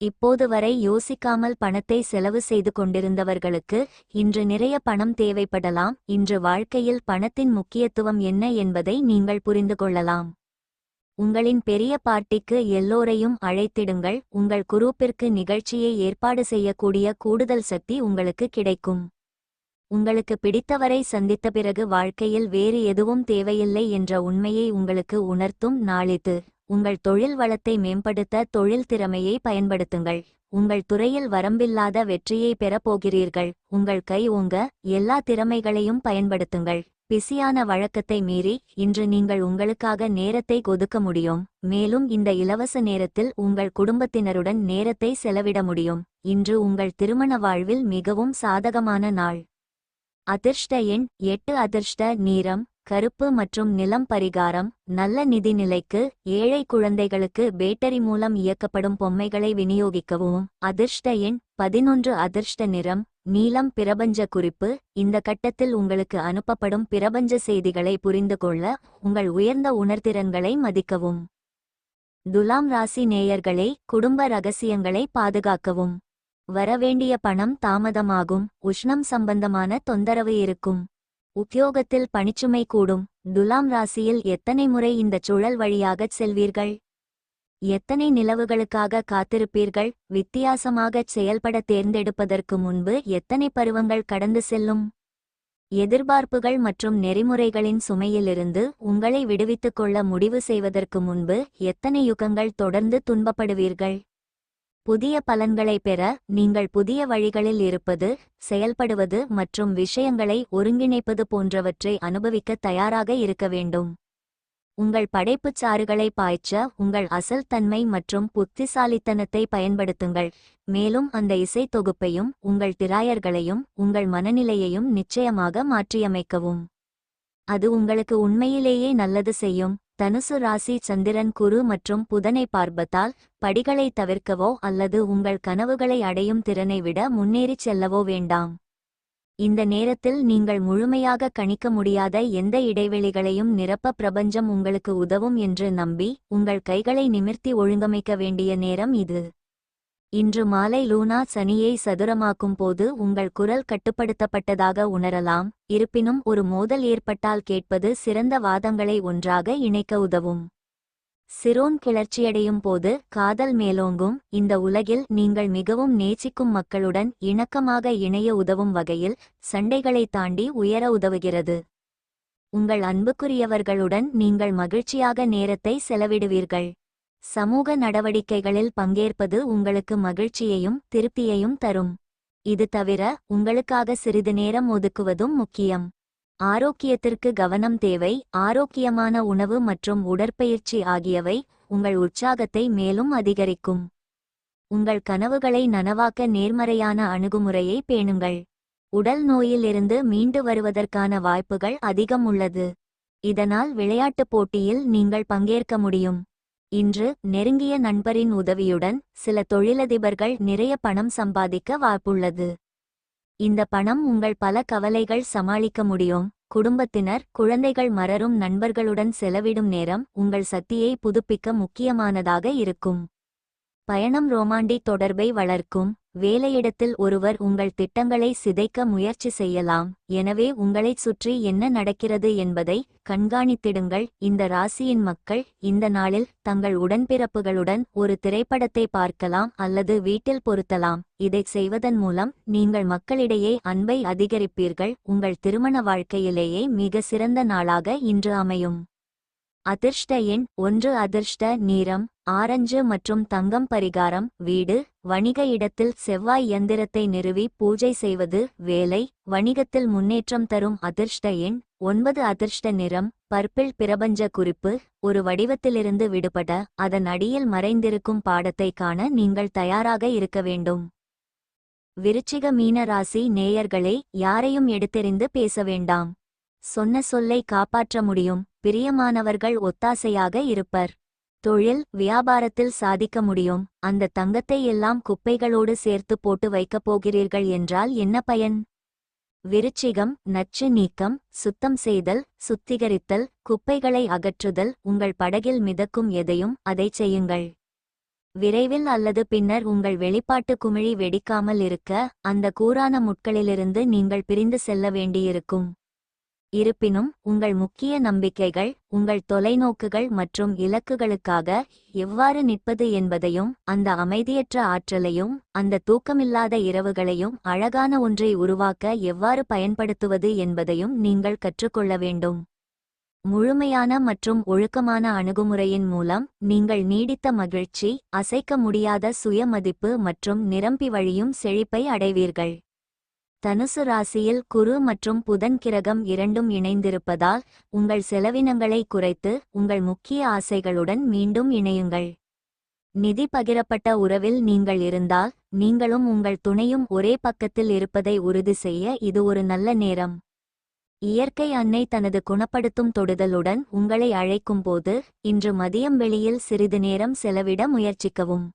இப்போது வரை யோசிக்காமல் பணத்தை செலவு செய்து கொண்டிருந்தவர்களுக்கு இன்று நிறைய பணம் தேவைப்படலாம். இன்று வாழ்க்கையில் பணத்தின் முக்கியத்துவம் என்ன என்பதை நீங்கள் புரிந்து கொள்ளலாம். உங்களின் பெரிய பார்ட்டிக்கு எல்லோரையும் அழைத்திடுங்கள். உங்கள் குரூப்பிற்கு நிகழ்ச்சியை ஏற்பாடு செய்யக்கூடிய கூடுதல் சக்தி உங்களுக்கு கிடைக்கும். உங்களுக்கு பிடித்தவரை சந்தித்த பிறகு வாழ்க்கையில் வேறு எதுவும் தேவையில்லை என்ற உண்மையை உங்களுக்கு உணர்த்தும் நாளிது. உங்கள் தொழில் வளத்தை மேம்படுத்த தொழில் திறமையை பயன்படுத்துங்கள். உங்கள் துறையில் வரம்பில்லாத வெற்றியை பெறப்போகிறீர்கள். உங்கள் கை ஓங்க எல்லா திறமைகளையும் பயன்படுத்துங்கள். பிஸியான வழக்கத்தை மீறி இன்று நீங்கள் உங்களுக்காக நேரத்தை ஒதுக்க முடியும். மேலும் இந்த இலவச நேரத்தில் உங்கள் குடும்பத்தினருடன் நேரத்தை செலவிட முடியும். இன்று உங்கள் திருமண வாழ்வில் மிகவும் சாதகமான நாள். அதிர்ஷ்ட எண் 8. அதிர்ஷ்ட நிறம் கருப்பு மற்றும் நிலம். பரிகாரம் நல்ல நிதி நிலைக்கு ஏழை குழந்தைகளுக்கு பேட்டரி மூலம் இயக்கப்படும் பொம்மைகளை விநியோகிக்கவும். அதிர்ஷ்ட எண் 11. அதிர்ஷ்ட நிறம் நீலம். பிரபஞ்ச குறிப்பு இந்த கட்டத்தில் உங்களுக்கு அனுப்பப்படும் பிரபஞ்ச செய்திகளை புரிந்து கொள்ள உங்கள் உயர்ந்த உணர்திறன்களை மதிக்கவும். துலாம் ராசி நேயர்களே, குடும்ப ரகசியங்களை பாதுகாக்கவும். வரவேண்டிய பணம் தாமதமாகும். உஷ்ணம் சம்பந்தமான தொந்தரவு இருக்கும். உத்தியோகத்தில் பணிச்சுமை கூடும். துலாம் ராசியில் எத்தனை முறை இந்த சுழல் வழியாகச் செல்வீர்கள்? எத்தனை நிலவுகளுக்காக காத்திருப்பீர்கள்? வித்தியாசமாகச் செயல்பட தேர்ந்தெடுப்பதற்கு முன்பு எத்தனை பருவங்கள் கடந்து செல்லும்? எதிர்பார்ப்புகள் மற்றும் நெறிமுறைகளின் சுமையிலிருந்து உங்களை விடுவித்துக் கொள்ள முடிவு செய்வதற்கு முன்பு எத்தனை யுகங்கள் தொடர்ந்து துன்பப்படுவீர்கள்? புதிய பலன்களை பெற நீங்கள் புதிய வழிகளில் இருப்பது, செயல்படுவது மற்றும் விஷயங்களை ஒருங்கிணைப்பது போன்றவற்றை அனுபவிக்க தயாராக இருக்க வேண்டும். உங்கள் படைப்புச் சாறுகளை பாய்ச்ச உங்கள் அசல் தன்மை மற்றும் புத்திசாலித்தனத்தை பயன்படுத்துங்கள். மேலும் அந்த இசை தொகுப்பையும் உங்கள் திராயர்களையும் உங்கள் மனநிலையையும் நிச்சயமாக மாற்றியமைக்கவும். அது உங்களுக்கு உண்மையிலேயே நல்லது செய்யும். தனுசு ராசி சந்திரன் குரு மற்றும் புதனை பார்ப்பதால் படிகளை தவிர்க்கவோ அல்லது உங்கள் கனவுகளை அடையும் திறனை விட முன்னேறிச் செல்லவோ வேண்டாம். இந்த நேரத்தில் நீங்கள் முழுமையாக கணிக்க முடியாத எந்த இடைவெளிகளையும் நிரப்ப பிரபஞ்சம் உங்களுக்கு உதவும் என்று நம்பி உங்கள் கைகளை நிமிர்த்தி ஒழுங்கமைக்க வேண்டிய நேரம் இது. இன்று மாலை லூனா சனியை சதுரமாக்கும் போது உங்கள் குரல் கட்டுப்படுத்தப்பட்டதாக உணரலாம். இருப்பினும் ஒரு மோதல் ஏற்பட்டால் கேட்பது சிறந்த வாதங்களை ஒன்றாக இணைக்க உதவும். சிரோன் கிளர்ச்சியடையும் போது காதல் மேலோங்கும். இந்த உலகில் நீங்கள் மிகவும் நேசிக்கும் மக்களுடன் இணக்கமாக இணைய உதவும் வகையில் சண்டைகளை தாண்டி உயர உதவுகிறது. உங்கள் அன்புக்குரியவர்களுடன் நீங்கள் மகிழ்ச்சியாக நேரத்தை செலவிடுவீர்கள். சமூக நடவடிக்கைகளில் பங்கேற்பது உங்களுக்கு மகிழ்ச்சியையும் திருப்தியையும் தரும். இது தவிர உங்களுக்காக சிறிது நேரம் ஒதுக்குவதும் முக்கியம். ஆரோக்கியத்திற்கு கவனம் தேவை. ஆரோக்கியமான உணவு மற்றும் உடற்பயிற்சி ஆகியவை உங்கள் உற்சாகத்தை மேலும் அதிகரிக்கும். உங்கள் கனவுகளை நனவாக்க நேர்மறையான அணுகுமுறையை பேணுங்கள். உடல் நோயிலிருந்து மீண்டு வருவதற்கான வாய்ப்புகள் அதிகம் உள்ளது. இதனால் விளையாட்டுப் போட்டியில் நீங்கள் பங்கேற்க முடியும். இன்று நெருங்கிய நண்பரின் உதவியுடன் சில தொழிலதிபர்கள் நிறைய பணம் சம்பாதிக்க வாய்ப்புள்ளது. இந்த பணம் உங்கள் பல கவலைகள் சமாளிக்க முடியும். குடும்பத்தினர், குழந்தைகள் மறரும் நண்பர்களுடன் செலவிடும் நேரம் உங்கள் சக்தியை புதுப்பிக்க முக்கியமானதாக இருக்கும். பயணம் ரோமாண்டிக் தொடர்பை வளர்க்கும். வேலையிடத்தில் ஒருவர் உங்கள் திட்டங்களை சிதைக்க முயற்சி செய்யலாம். எனவே உங்களைச் சுற்றி என்ன நடக்கிறது என்பதை கண்காணித்திடுங்கள். இந்த ராசியின் மக்கள் இந்த நாளில் தங்கள் உடன்பிறப்புகளுடன் ஒரு திரைப்படத்தை பார்க்கலாம் அல்லது வீட்டில் பொருத்தலாம். இதைச் செய்வதன் மூலம் நீங்கள் மக்களிடையே அன்பை அதிகரிப்பீர்கள். உங்கள் திருமண வாழ்க்கையிலேயே மிக சிறந்த நாளாக இன்று அமையும். அதிர்ஷ்ட எண் 1. அதிர்ஷ்ட நிறம் ஆரஞ்சு மற்றும் தங்கம். பரிகாரம்: வீடு, வணிக இடத்தில் செவ்வாய் யந்திரத்தை நிறுவி பூஜை செய்வது. வேலை, வணிகத்தில் முன்னேற்றம் தரும். அதிர்ஷ்ட எண் 9. அதிர்ஷ்ட நிறம் பர்பிள். பிரபஞ்ச குறிப்பு: ஒரு வடிவத்திலிருந்து விடுபட அதன் அடியில் மறைந்திருக்கும் பாடத்தை காண நீங்கள் தயாராக இருக்க வேண்டும். விருச்சிக மீன ராசி நேயர்களே, யாரையும் எடுத்தெறிந்து பேச வேண்டாம். சொன்ன சொல்லை காப்பாற்ற முடியும். பிரியமானவர்கள் ஒத்தாசையாக இருப்பர். தொழில், வியாபாரத்தில் சாதிக்க முடியும். அந்த தங்கத்தை எல்லாம் குப்பைகளோடு சேர்த்து போட்டு வைக்கப் போகிறீர்கள் என்றால் என்ன பயன்? விருச்சிகம்: நச்சு நீக்கம், சுத்தம் செய்தல், சுத்திகரித்தல், குப்பைகளை அகற்றுதல். உங்கள் படகில் மிதக்கும் எதையும் அதைச் செய்யுங்கள். விரைவில் அல்லது பின்னர் உங்கள் வெளிப்பாட்டு குமிழி வெடிக்காமல் இருக்க அந்த கூரான முட்களிலிருந்து நீங்கள் பிரிந்து செல்ல வேண்டியிருக்கும். இருப்பினும் உங்கள் முக்கிய நம்பிக்கைகள், உங்கள் தொலைநோக்குகள் மற்றும் இலக்குகளுக்காக எவ்வாறு நிற்பது என்பதையும், அந்த அமைதியற்ற ஆற்றலையும், அந்த தூக்கமில்லாத இரவுகளையும் அழகான ஒன்றை உருவாக்க எவ்வாறு பயன்படுத்துவது என்பதையும் நீங்கள் கற்றுக்கொள்ள வேண்டும். முழுமையான மற்றும் ஒழுக்கமான அணுகுமுறையின் மூலம் நீங்கள் நீடித்த மகிழ்ச்சி, அசைக்க முடியாத சுய மதிப்பு மற்றும் நிரம்பி வழியும் செழிப்பை அடைவீர்கள். தனுசு ராசியில் குரு மற்றும் புதன் கிரகம் இரண்டும் இணைந்திருப்பதால் உங்கள் செலவினங்களை குறைத்து உங்கள் முக்கிய ஆசைகளுடன் மீண்டும் இணையுங்கள். நிதி பகிரப்பட்ட உறவில் நீங்கள் இருந்தால் நீங்களும் உங்கள் துணையும் ஒரே பக்கத்தில் இருப்பதை உறுதி செய்ய இது ஒரு நல்ல நேரம். இயற்கை அன்னை தனது குணப்படுத்தும் தொடுதலுடன் உங்களை அழைக்கும்போது இன்று மதியம் வெளியில் சிறிது நேரம் செலவிட முயற்சிக்கவும்.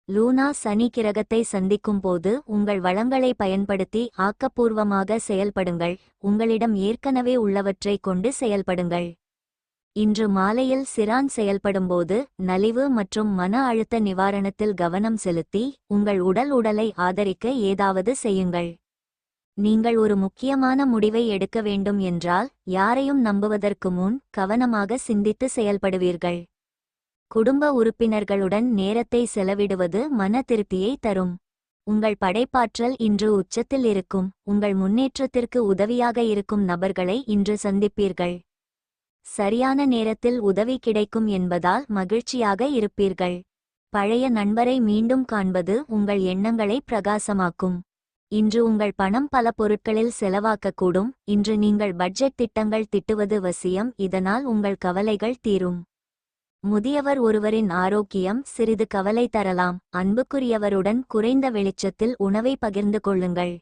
லூனா சனி கிரகத்தை சந்திக்கும் போது உங்கள் வளங்களை பயன்படுத்தி ஆக்கப்பூர்வமாக செயல்படுங்கள். உங்களிடம் ஏற்கனவே உள்ளவற்றை கொண்டு செயல்படுங்கள். இன்று மாலையில் சிரான் செயல்படும்போது நலிவு மற்றும் மன அழுத்த நிவாரணத்தில் கவனம் செலுத்தி உங்கள் உடலை ஆதரிக்க ஏதாவது செய்யுங்கள். நீங்கள் ஒரு முக்கியமான முடிவை எடுக்க வேண்டும் என்றால் யாரையும் நம்புவதற்கு முன் கவனமாக சிந்தித்து செயல்படுவீர்கள். குடும்ப உறுப்பினர்களுடன் நேரத்தை செலவிடுவது மன திருப்தியை தரும். உங்கள் படைப்பாற்றல் இன்று உச்சத்தில் இருக்கும். உங்கள் முன்னேற்றத்திற்கு உதவியாக இருக்கும் நபர்களை இன்று சந்திப்பீர்கள். சரியான நேரத்தில் உதவி கிடைக்கும் என்பதால் மகிழ்ச்சியாக இருப்பீர்கள். பழைய நண்பரை மீண்டும் காண்பது உங்கள் எண்ணங்களை பிரகாசமாக்கும். இன்று உங்கள் பணம் பல பொருட்களில் செலவாக்கக்கூடும். இன்று நீங்கள் பட்ஜெட் திட்டங்கள் திட்டுவது வசியம். இதனால் உங்கள் கவலைகள் தீரும். முதியவர் ஒருவரின் ஆரோக்கியம் சிறிது கவலை தரலாம். அன்புக்குரியவருடன் குறைந்த வெளிச்சத்தில் உணவை பகிர்ந்து கொள்ளுங்கள்.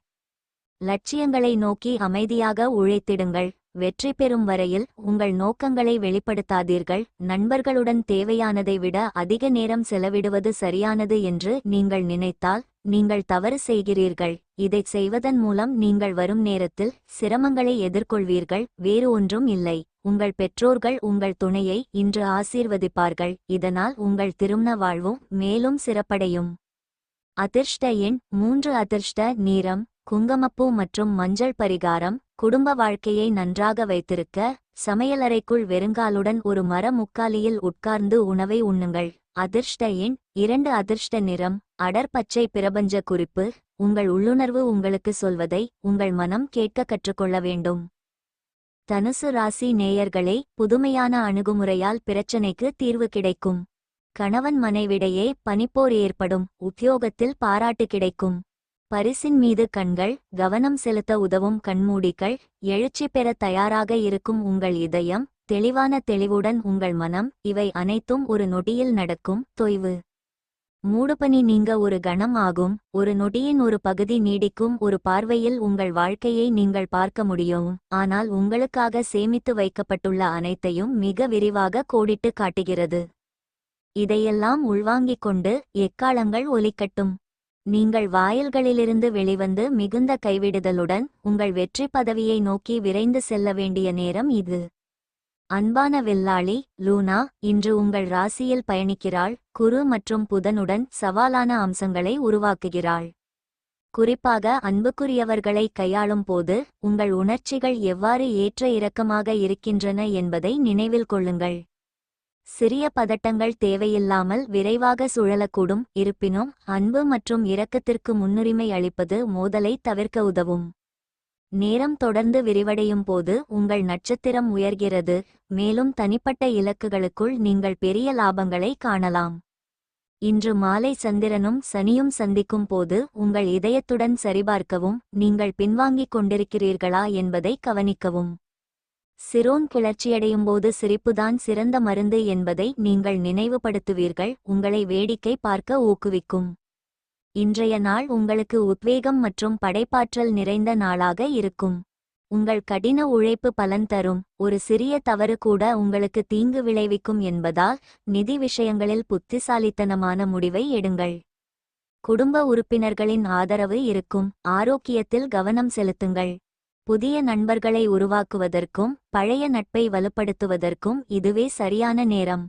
லட்சியங்களை நோக்கி அமைதியாக உழைத்திடுங்கள். வெற்றி பெறும் வரையில் உங்கள் நோக்கங்களை வெளிப்படுத்தாதீர்கள். நண்பர்களுடன் தேவையானதை விட அதிக நேரம் செலவிடுவது சரியானது என்று நீங்கள் நினைத்தால் நீங்கள் தவறு செய்கிறீர்கள். இதைச் செய்வதன் மூலம் நீங்கள் வரும் நேரத்தில் சிரமங்களை எதிர்கொள்வீர்கள். வேறு ஒன்றும் இல்லை. உங்கள் பெற்றோர்கள் உங்கள் துணையை இன்று ஆசீர்வதிப்பார்கள். இதனால் உங்கள் திருமண வாழ்வும் மேலும் சிறப்படையும். அதிர்ஷ்ட எண் 3. அதிர்ஷ்ட நிறம் குங்குமப்பூ மற்றும் மஞ்சள். பரிகாரம்: குடும்ப வாழ்க்கையை நன்றாக வைத்திருக்க சமையலறைக்குள் வெறுங்காலுடன் ஒரு மர முக்காலியில் உட்கார்ந்து உணவை உண்ணுங்கள். அதிர்ஷ்ட எண் 2. அதிர்ஷ்ட நிறம் அடர் பச்சை. பிரபஞ்ச குறிப்பு: உங்கள் உள்ளுணர்வு உங்களுக்கு சொல்வதை உங்கள் மனம் கேட்க கற்றுக்கொள்ள வேண்டும். தனுசு ராசி நேயர்களே, புதுமையான அணுகுமுறையால் பிரச்சனைக்கு தீர்வு கிடைக்கும். கணவன் மனைவிடையே பனிப்போர் ஏற்படும். உத்தியோகத்தில் பாராட்டு கிடைக்கும். பரிசின் மீது கண்கள் கவனம் செலுத்த உதவும் கண்மூடிகள். எழுச்சி பெற தயாராக இருக்கும் உங்கள் இதயம். தெளிவான தெளிவுடன் உங்கள் மனம். இவை அனைத்தும் ஒரு நொடியில் நடக்கும். தொய்வு மூடுபனி நீங்க ஒரு கணம் ஆகும். ஒரு நொடியின் ஒரு பகுதி நீடிக்கும். ஒரு பார்வையில் உங்கள் வாழ்க்கையை நீங்கள் பார்க்க முடியும். ஆனால் உங்களுக்காக சேமித்து வைக்கப்பட்டுள்ள அனைத்தையும் மிக விரிவாக கோடிட்டு காட்டுகிறது. இதையெல்லாம் உள்வாங்கிக் கொண்டு எக்காலங்கள் ஒலிக்கட்டும். நீங்கள் வாயில்களிலிருந்து வெளிவந்து மிகுந்த கைவிடுதலுடன் உங்கள் வெற்றி பதவியை நோக்கி விரைந்து செல்ல வேண்டிய நேரம் இது. அன்பான வில்லாளி லூனா இன்று உங்கள் ராசியில் பயணிக்கிறாள். குரு மற்றும் புதனுடன் சவாலான அம்சங்களை உருவாக்குகிறாள். குறிப்பாக அன்புக்குரியவர்களை கையாளும் போது உங்கள் உணர்ச்சிகள் எவ்வாறு ஏற்ற இறக்கமாக இருக்கின்றன என்பதை நினைவில் கொள்ளுங்கள். சிறிய பதட்டங்கள் தேவையில்லாமல் விரைவாக சுழலக்கூடும். இருப்பினும் அன்பு மற்றும் இரக்கத்திற்கு முன்னுரிமை அளிப்பது மோதலை தவிர்க்க உதவும். நேரம் தொடர்ந்து விரிவடையும் போது உங்கள் நட்சத்திரம் உயர்கிறது, மேலும் தனிப்பட்ட இலக்குகளுக்குள் நீங்கள் பெரிய லாபங்களை காணலாம். இன்று மாலை சந்திரனும் சனியும் சந்திக்கும் போது உங்கள் இதயத்துடன் சரிபார்க்கவும், நீங்கள் பின்வாங்கிக் கொண்டிருக்கிறீர்களா என்பதை கவனிக்கவும். சிரோன் கிளர்ச்சியடையும்போது சிரிப்புதான் சிறந்த மருந்து என்பதை நீங்கள் நினைவுபடுத்துவீர்கள். உங்களை வேடிக்கை பார்க்க ஊக்குவிக்கும். இன்றைய நாள் உங்களுக்கு உத்வேகம் மற்றும் படைப்பாற்றல் நிறைந்த நாளாக இருக்கும். உங்கள் கடின உழைப்பு பலன் தரும். ஒரு சிறிய தவறு கூட உங்களுக்கு தீங்கு விளைவிக்கும் என்பதால் நிதி விஷயங்களில் புத்திசாலித்தனமான முடிவை எடுங்கள். குடும்ப உறுப்பினர்களின் ஆதரவு இருக்கும். ஆரோக்கியத்தில் கவனம் செலுத்துங்கள். புதிய நண்பர்களை உருவாக்குவதற்கும் பழைய நட்பை வலுப்படுத்துவதற்கும் இதுவே சரியான நேரம்.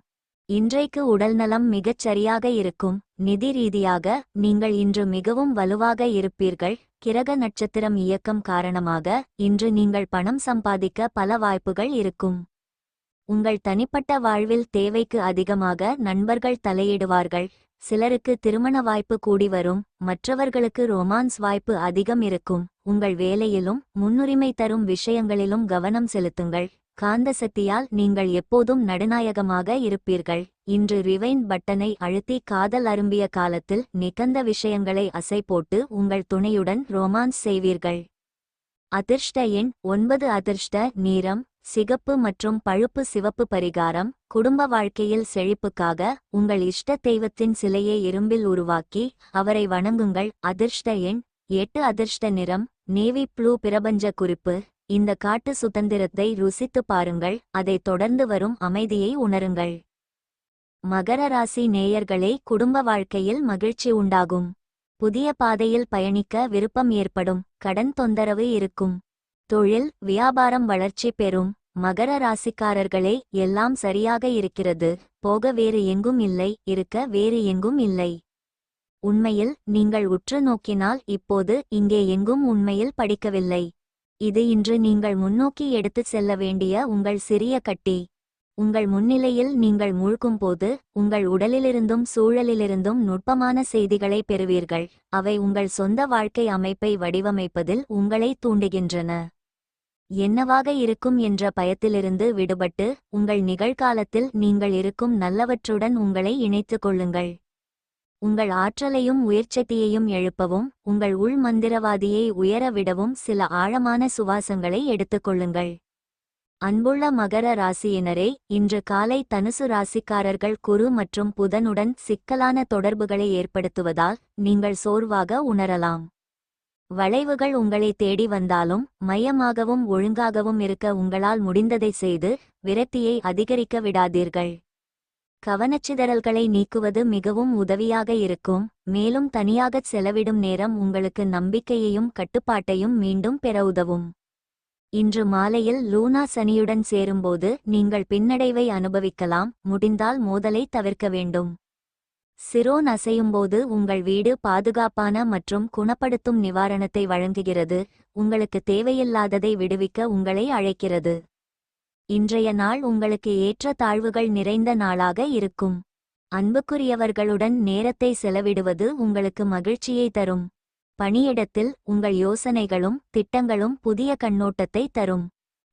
இன்றைக்கு உடல்நலம் மிகச் சரியாக இருக்கும். நிதி ரீதியாக நீங்கள் இன்று மிகவும் வலுவாக இருப்பீர்கள். கிரக நட்சத்திரம் இயக்கம் காரணமாக இன்று நீங்கள் பணம் சம்பாதிக்க பல வாய்ப்புகள் இருக்கும். உங்கள் தனிப்பட்ட வாழ்வில் தேவைக்கு அதிகமாக நண்பர்கள் தலையிடுவார்கள். சிலருக்கு திருமண வாய்ப்பு கூடி வரும். மற்றவர்களுக்கு ரொமான்ஸ் வாய்ப்பு அதிகம் இருக்கும். உங்கள் வேலையிலும் முன்னுரிமை தரும் விஷயங்களிலும் கவனம் செலுத்துங்கள். காந்த சக்தியால் நீங்கள் எப்போதும் நடுநாயகமாக இருப்பீர்கள். இன்று ரிவைண்ட் பட்டனை அழுத்தி காதல் அரும்பிய காலத்தில் நிகழ்ந்த விஷயங்களை அசை போட்டு உங்கள் துணையுடன் ரொமான்ஸ் செய்வீர்கள். அதிர்ஷ்ட எண் 9. அதிர்ஷ்ட நிறம் சிகப்பு மற்றும் பழுப்பு சிவப்பு. பரிகாரம்: குடும்ப வாழ்க்கையில் செழிப்புக்காக உங்கள் இஷ்ட தெய்வத்தின் சிலையை இரும்பில் உருவாக்கி அவரை வணங்குங்கள். அதிர்ஷ்ட எண் 8. அதிர்ஷ்ட நிறம் நேவி ப்ளூ. பிரபஞ்ச குறிப்பு: இந்த காட்டு சுதந்திரத்தை ருசித்து பாருங்கள், அதை தொடர்ந்து வரும் அமைதியை உணருங்கள். மகர ராசி நேயர்களே, குடும்ப வாழ்க்கையில் மகிழ்ச்சி உண்டாகும். புதிய பாதையில் பயணிக்க விருப்பம் ஏற்படும். கடன் தொந்தரவு இருக்கும். தொழில் வியாபாரம் வளர்ச்சி பெறும். மகர ராசிக்காரர்களே, எல்லாம் சரியாக இருக்கிறது. போக வேறு எங்கும் இல்லை, இருக்க வேறு எங்கும் இல்லை. உண்மையில் நீங்கள் உற்று நோக்கினால் இப்போது இங்கே எங்கும் உண்மையில் படிக்கவில்லை. இது இன்று நீங்கள் முன்னோக்கி எடுத்துச் செல்ல வேண்டிய உங்கள் சிறிய கட்டி. உங்கள் முன்னிலையில் நீங்கள் மூழ்கும்போது உங்கள் உடலிலிருந்தும் சூழலிலிருந்தும் நுட்பமான செய்திகளை பெறுவீர்கள். அவை உங்கள் சொந்த வாழ்க்கை அமைப்பை வடிவமைப்பதில் உங்களை தூண்டுகின்றன. என்னவாக இருக்கும் என்ற பயத்திலிருந்து விடுபட்டு உங்கள் நிகழ்காலத்தில் நீங்கள் இருக்கும் நல்லவற்றுடன் உங்களை இணைத்துக் கொள்ளுங்கள். உங்கள் ஆற்றலையும் உயிர்ச்சக்தியையும் எழுப்பவும் உங்கள் உள் மந்திரவாதியை உயர விடவும் சில ஆழமான சுவாசங்களை எடுத்துக்கொள்ளுங்கள். அன்புள்ள மகர ராசியினரே, இன்று காலை தனுசு ராசிக்காரர்கள் குரு மற்றும் புதனுடன் சிக்கலான தொடர்புகளை ஏற்படுத்துவதால் நீங்கள் சோர்வாக உணரலாம். வளைவுகள் உங்களை தேடி வந்தாலும் மையமாகவும் ஒழுங்காகவும் இருக்க உங்களால் முடிந்ததை செய்து விரக்தியை அதிகரிக்க விடாதீர்கள். கவனச்சிதறல்களை நீக்குவது மிகவும் உதவியாக இருக்கும். மேலும் தனியாகச் செலவிடும் நேரம் உங்களுக்கு நம்பிக்கையையும் கட்டுப்பாட்டையும் மீண்டும் பெற உதவும். இன்று மாலையில் லூனா சனியுடன் சேரும்போது நீங்கள் பின்னடைவை அனுபவிக்கலாம். முடிந்தால் மோதலை தவிர்க்க வேண்டும். சிரோன் அசையும்போது உங்கள் வீடு பாதுகாப்பான மற்றும் குணப்படுத்தும் நிவாரணத்தை வழங்குகிறது. உங்களுக்கு தேவையில்லாததை விடுவிக்க உங்களை அழைக்கிறது. இன்றைய நாள் உங்களுக்கு ஏற்ற தாழ்வுகள் நிறைந்த நாளாக இருக்கும். அன்புக்குரியவர்களுடன் நேரத்தை செலவிடுவது உங்களுக்கு மகிழ்ச்சியை தரும். பணியிடத்தில் உங்கள் யோசனைகளும் திட்டங்களும் புதிய கண்ணோட்டத்தை தரும்.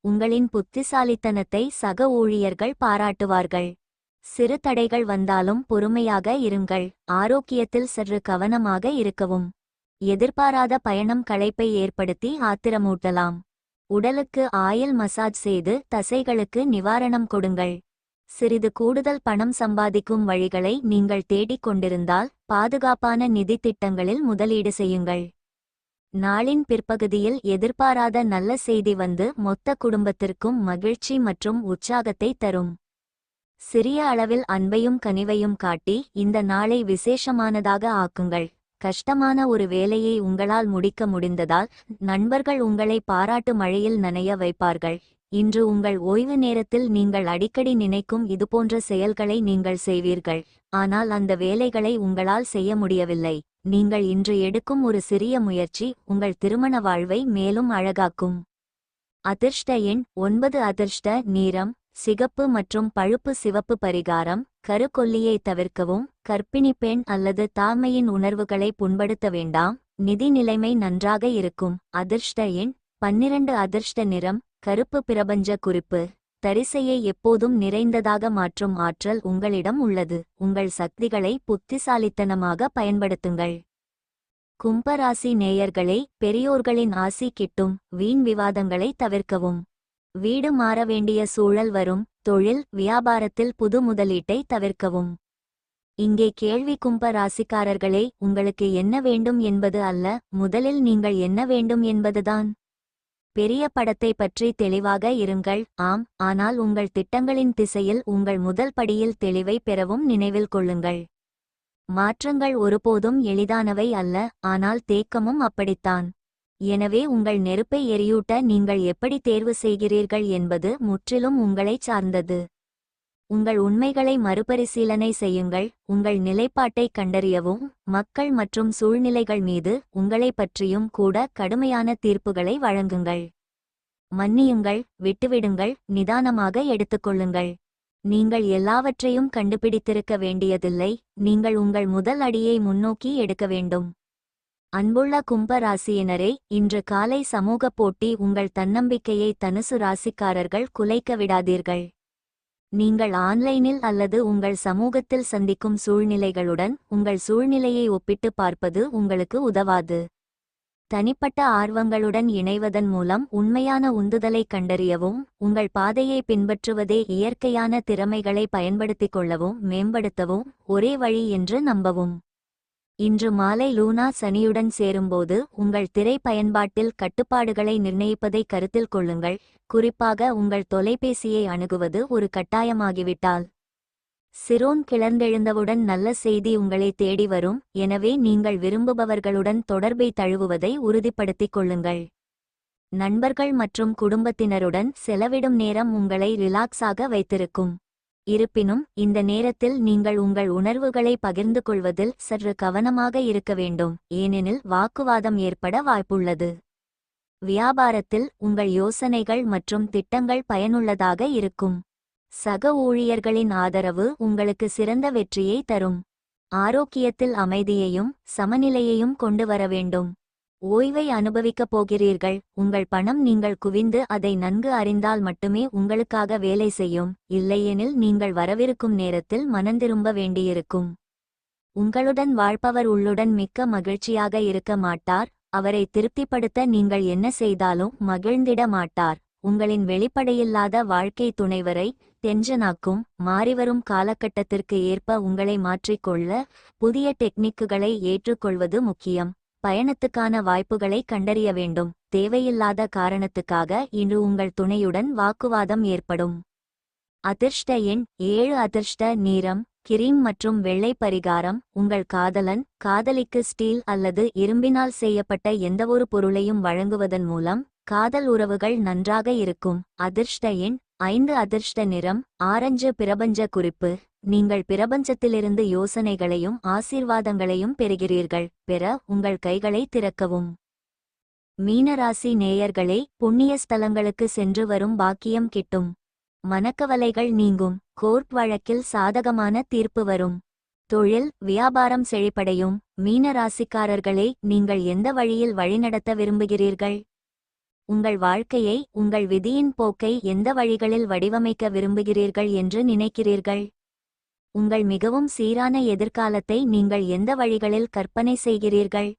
உங்களின் புத்திசாலித்தனத்தை சக ஊழியர்கள் பாராட்டுவார்கள். சிறு தடைகள் வந்தாலும் பொறுமையாக இருங்கள். ஆரோக்கியத்தில் சற்று கவனமாக இருக்கவும். எதிர்பாராத பயணம் களைப்பை ஏற்படுத்தி ஆத்திரமூட்டலாம். உடலுக்கு ஆயில் மசாஜ் செய்து தசைகளுக்கு நிவாரணம் கொடுங்கள். சிறிது கூடுதல் பணம் சம்பாதிக்கும் வழிகளை நீங்கள் தேடிக் கொண்டிருந்தால் பாதுகாப்பான நிதி திட்டங்களில் முதலீடு செய்யுங்கள். நாளின் பிற்பகுதியில் எதிர்பாராத நல்ல செய்தி வந்து மொத்த குடும்பத்திற்கும் மகிழ்ச்சி மற்றும் உற்சாகத்தை தரும். சிறிய அளவில் அன்பையும் கனிவையும் காட்டி இந்த நாளை விசேஷமானதாக ஆக்குங்கள். கஷ்டமான ஒரு வேலையை உங்களால் முடிக்க முடிந்ததால் நண்பர்கள் உங்களை பாராட்டு மழையில் நனைய வைப்பார்கள். இன்று உங்கள் ஓய்வு நேரத்தில் நீங்கள் அடிக்கடி நினைக்கும் இதுபோன்ற செயல்களை நீங்கள் செய்வீர்கள். ஆனால் அந்த வேலைகளை உங்களால் செய்ய முடியவில்லை. நீங்கள் இன்று எடுக்கும் ஒரு சிறிய முயற்சி உங்கள் திருமண வாழ்வை மேலும் அழகாக்கும். அதிர்ஷ்ட எண் 9. அதிர்ஷ்ட நிறம் சிகப்பு மற்றும் பழுப்பு சிவப்பு. பரிகாரம்: கருக்கொல்லியை தவிர்க்கவும். கர்ப்பிணி பெண் அல்லது தாய்மையின் உணர்வுகளை புண்படுத்த வேண்டாம். நிதி நிலைமை நன்றாக இருக்கும். அதிர்ஷ்ட எண் 12. அதிர்ஷ்ட நிறம் கருப்பு. பிரபஞ்ச குறிப்பு: தரிசையை எப்போதும் நிறைந்ததாக மாற்றும் ஆற்றல் உங்களிடம் உள்ளது. உங்கள் சக்திகளை புத்திசாலித்தனமாக பயன்படுத்துங்கள். கும்பராசி நேயர்களே, பெரியோர்களின் ஆசி கிட்டும். வீண் விவாதங்களை தவிர்க்கவும். வீடு மாற வேண்டிய சூழல் வரும். தொழில் வியாபாரத்தில் புது முதலீட்டை தவிர்க்கவும். இங்கே கேள்வி: கும்ப ராசிக்காரர்களே, உங்களுக்கு என்ன வேண்டும் என்பது அல்ல, முதலில் நீங்கள் என்ன வேண்டும் என்பதுதான். பெரிய படத்தை பற்றி தெளிவாக இருங்கள். ஆம், ஆனால் உங்கள் திட்டங்களின் திசையில் உங்கள் முதல் படியில் தெளிவை பெறவும் நினைவில் கொள்ளுங்கள். மாற்றங்கள் ஒருபோதும் எளிதானவை அல்ல, ஆனால் தேக்கமும் அப்படித்தான். எனவே உங்கள் நெருப்பை எரியூட்ட நீங்கள் எப்படி தேர்வு செய்கிறீர்கள் என்பது முற்றிலும் உங்களைச் சார்ந்தது. உங்கள் உண்மைகளை மறுபரிசீலனை செய்யுங்கள். உங்கள் நிலைப்பாட்டை கண்டறியவும். மக்கள் மற்றும் சூழ்நிலைகள் மீது உங்களைப் பற்றியும் கூட கடுமையான தீர்ப்புகளை வழங்குங்கள். மன்னியுங்கள், விட்டுவிடுங்கள், நிதானமாக எடுத்துக்கொள்ளுங்கள். நீங்கள் எல்லாவற்றையும் கண்டுபிடித்திருக்க வேண்டியதில்லை. நீங்கள் உங்கள் முதல் அடியை முன்னோக்கி எடுக்க வேண்டும். அன்புள்ள கும்ப ராசியினரே, இன்று காலை சமூக போட்டி உங்கள் தன்னம்பிக்கையை தனுசு ராசிக்காரர்கள் குலைக்க விடாதீர்கள். நீங்கள் ஆன்லைனில் அல்லது உங்கள் சமூகத்தில் சந்திக்கும் சூழ்நிலைகளுடன் உங்கள் சூழ்நிலையை ஒப்பிட்டு பார்ப்பது உங்களுக்கு உதவாது. தனிப்பட்ட ஆர்வங்களுடன் இணைவதன் மூலம் உண்மையான உந்துதலை கண்டறியவும். உங்கள் பாதையை பின்பற்றுவதே இயற்கையான திறமைகளை பயன்படுத்திக் கொள்ளவும் மேம்படுத்தவும் ஒரே வழி என்று நம்பவும். இன்று மாலை லூனா சனியுடன் சேரும்போது உங்கள் திரை பயன்பாட்டில் கட்டுப்பாடுகளை நிர்ணயிப்பதை கருத்தில் கொள்ளுங்கள். குறிப்பாக உங்கள் தொலைபேசியை அணுகுவது ஒரு கட்டாயமாகிவிட்டால். சிரோன் கிளர்ந்தெழுந்தவுடன் நல்ல செய்தி உங்களை தேடி வரும். எனவே நீங்கள் விரும்புபவர்களுடன் தொடர்பை தழுவுவதை உறுதிப்படுத்திக் கொள்ளுங்கள். நண்பர்கள் மற்றும் குடும்பத்தினருடன் செலவிடும் நேரம் உங்களை ரிலாக்ஸாக வைத்திருக்கும். இருப்பினும் இந்த நேரத்தில் நீங்கள் உங்கள் உணர்வுகளை பகிர்ந்து கொள்வதில் சற்று கவனமாக இருக்க வேண்டும், ஏனெனில் வாக்குவாதம் ஏற்பட வாய்ப்புள்ளது. வியாபாரத்தில் உங்கள் யோசனைகள் மற்றும் திட்டங்கள் பயனுள்ளதாக இருக்கும். சக ஊழியர்களின் ஆதரவு உங்களுக்கு சிறந்த வெற்றியை தரும். ஆரோக்கியத்தில் அமைதியையும் சமநிலையையும் கொண்டு வர வேண்டும். ஓய்வை அனுபவிக்கப் போகிறீர்கள். உங்கள் பணம் நீங்கள் குவிந்து அதை நன்கு அறிந்தால் மட்டுமே உங்களுக்காக வேலை செய்யும். இல்லையெனில் நீங்கள் வரவிருக்கும் நேரத்தில் மனந்திரும்ப வேண்டியிருக்கும். உங்களுடன் வாழ்பவர் உள்ளுடன் மிக்க மகிழ்ச்சியாக இருக்க மாட்டார். அவரை திருப்திப்படுத்த நீங்கள் என்ன செய்தாலும் மகிழ்ந்திட மாட்டார். உங்களின் வெளிப்படையில்லாத வாழ்க்கை துணைவரை டென்ஷனாக்கும். மாறிவரும் காலகட்டத்திற்கு ஏற்ப உங்களை மாற்றிக்கொள்ள புதிய டெக்னிக்குகளை ஏற்றுக்கொள்வது முக்கியம். பயணத்துக்கான வாய்ப்புகளை கண்டறிய வேண்டும். தேவையில்லாத காரணத்துக்காக இன்று உங்கள் துணையுடன் வாக்குவாதம் ஏற்படும். அதிர்ஷ்ட எண் 7. அதிர்ஷ்ட நிறம் கிரீம் மற்றும் வெள்ளை. பரிகாரம்: உங்கள் காதலன் காதலிக்கு ஸ்டீல் அல்லது இரும்பினால் செய்யப்பட்ட எந்தவொரு பொருளையும் வழங்குவதன் மூலம் காதல் உறவுகள் நன்றாக இருக்கும். அதிர்ஷ்ட எண் 5. அதிர்ஷ்ட நிறம் ஆரஞ்சு. பிரபஞ்ச குறிப்பு: நீங்கள் பிரபஞ்சத்திலிருந்து யோசனைகளையும் ஆசீர்வாதங்களையும் பெறுகிறீர்கள். பெற உங்கள் கைகளை திறக்கவும். மீனராசி நேயர்களே, புண்ணிய ஸ்தலங்களுக்கு சென்று வரும் பாக்கியம் கிட்டும். மனக்கவலைகள் நீங்கும். கோர்ட் வழக்கில் சாதகமான தீர்ப்பு வரும். தொழில் வியாபாரம் செழிப்படையும். மீனராசிக்காரர்களே, நீங்கள் எந்த வழியில் வழிநடத்த விரும்புகிறீர்கள்? உங்கள் வாழ்க்கையை, உங்கள் விதியின் போக்கை எந்த வழிகளில் வடிவமைக்க விரும்புகிறீர்கள் என்று நினைக்கிறீர்கள்? உங்கள் மிகவும் சீரான எதிர்காலத்தை நீங்கள் எந்த வழிகளில் கற்பனை செய்கிறீர்கள்?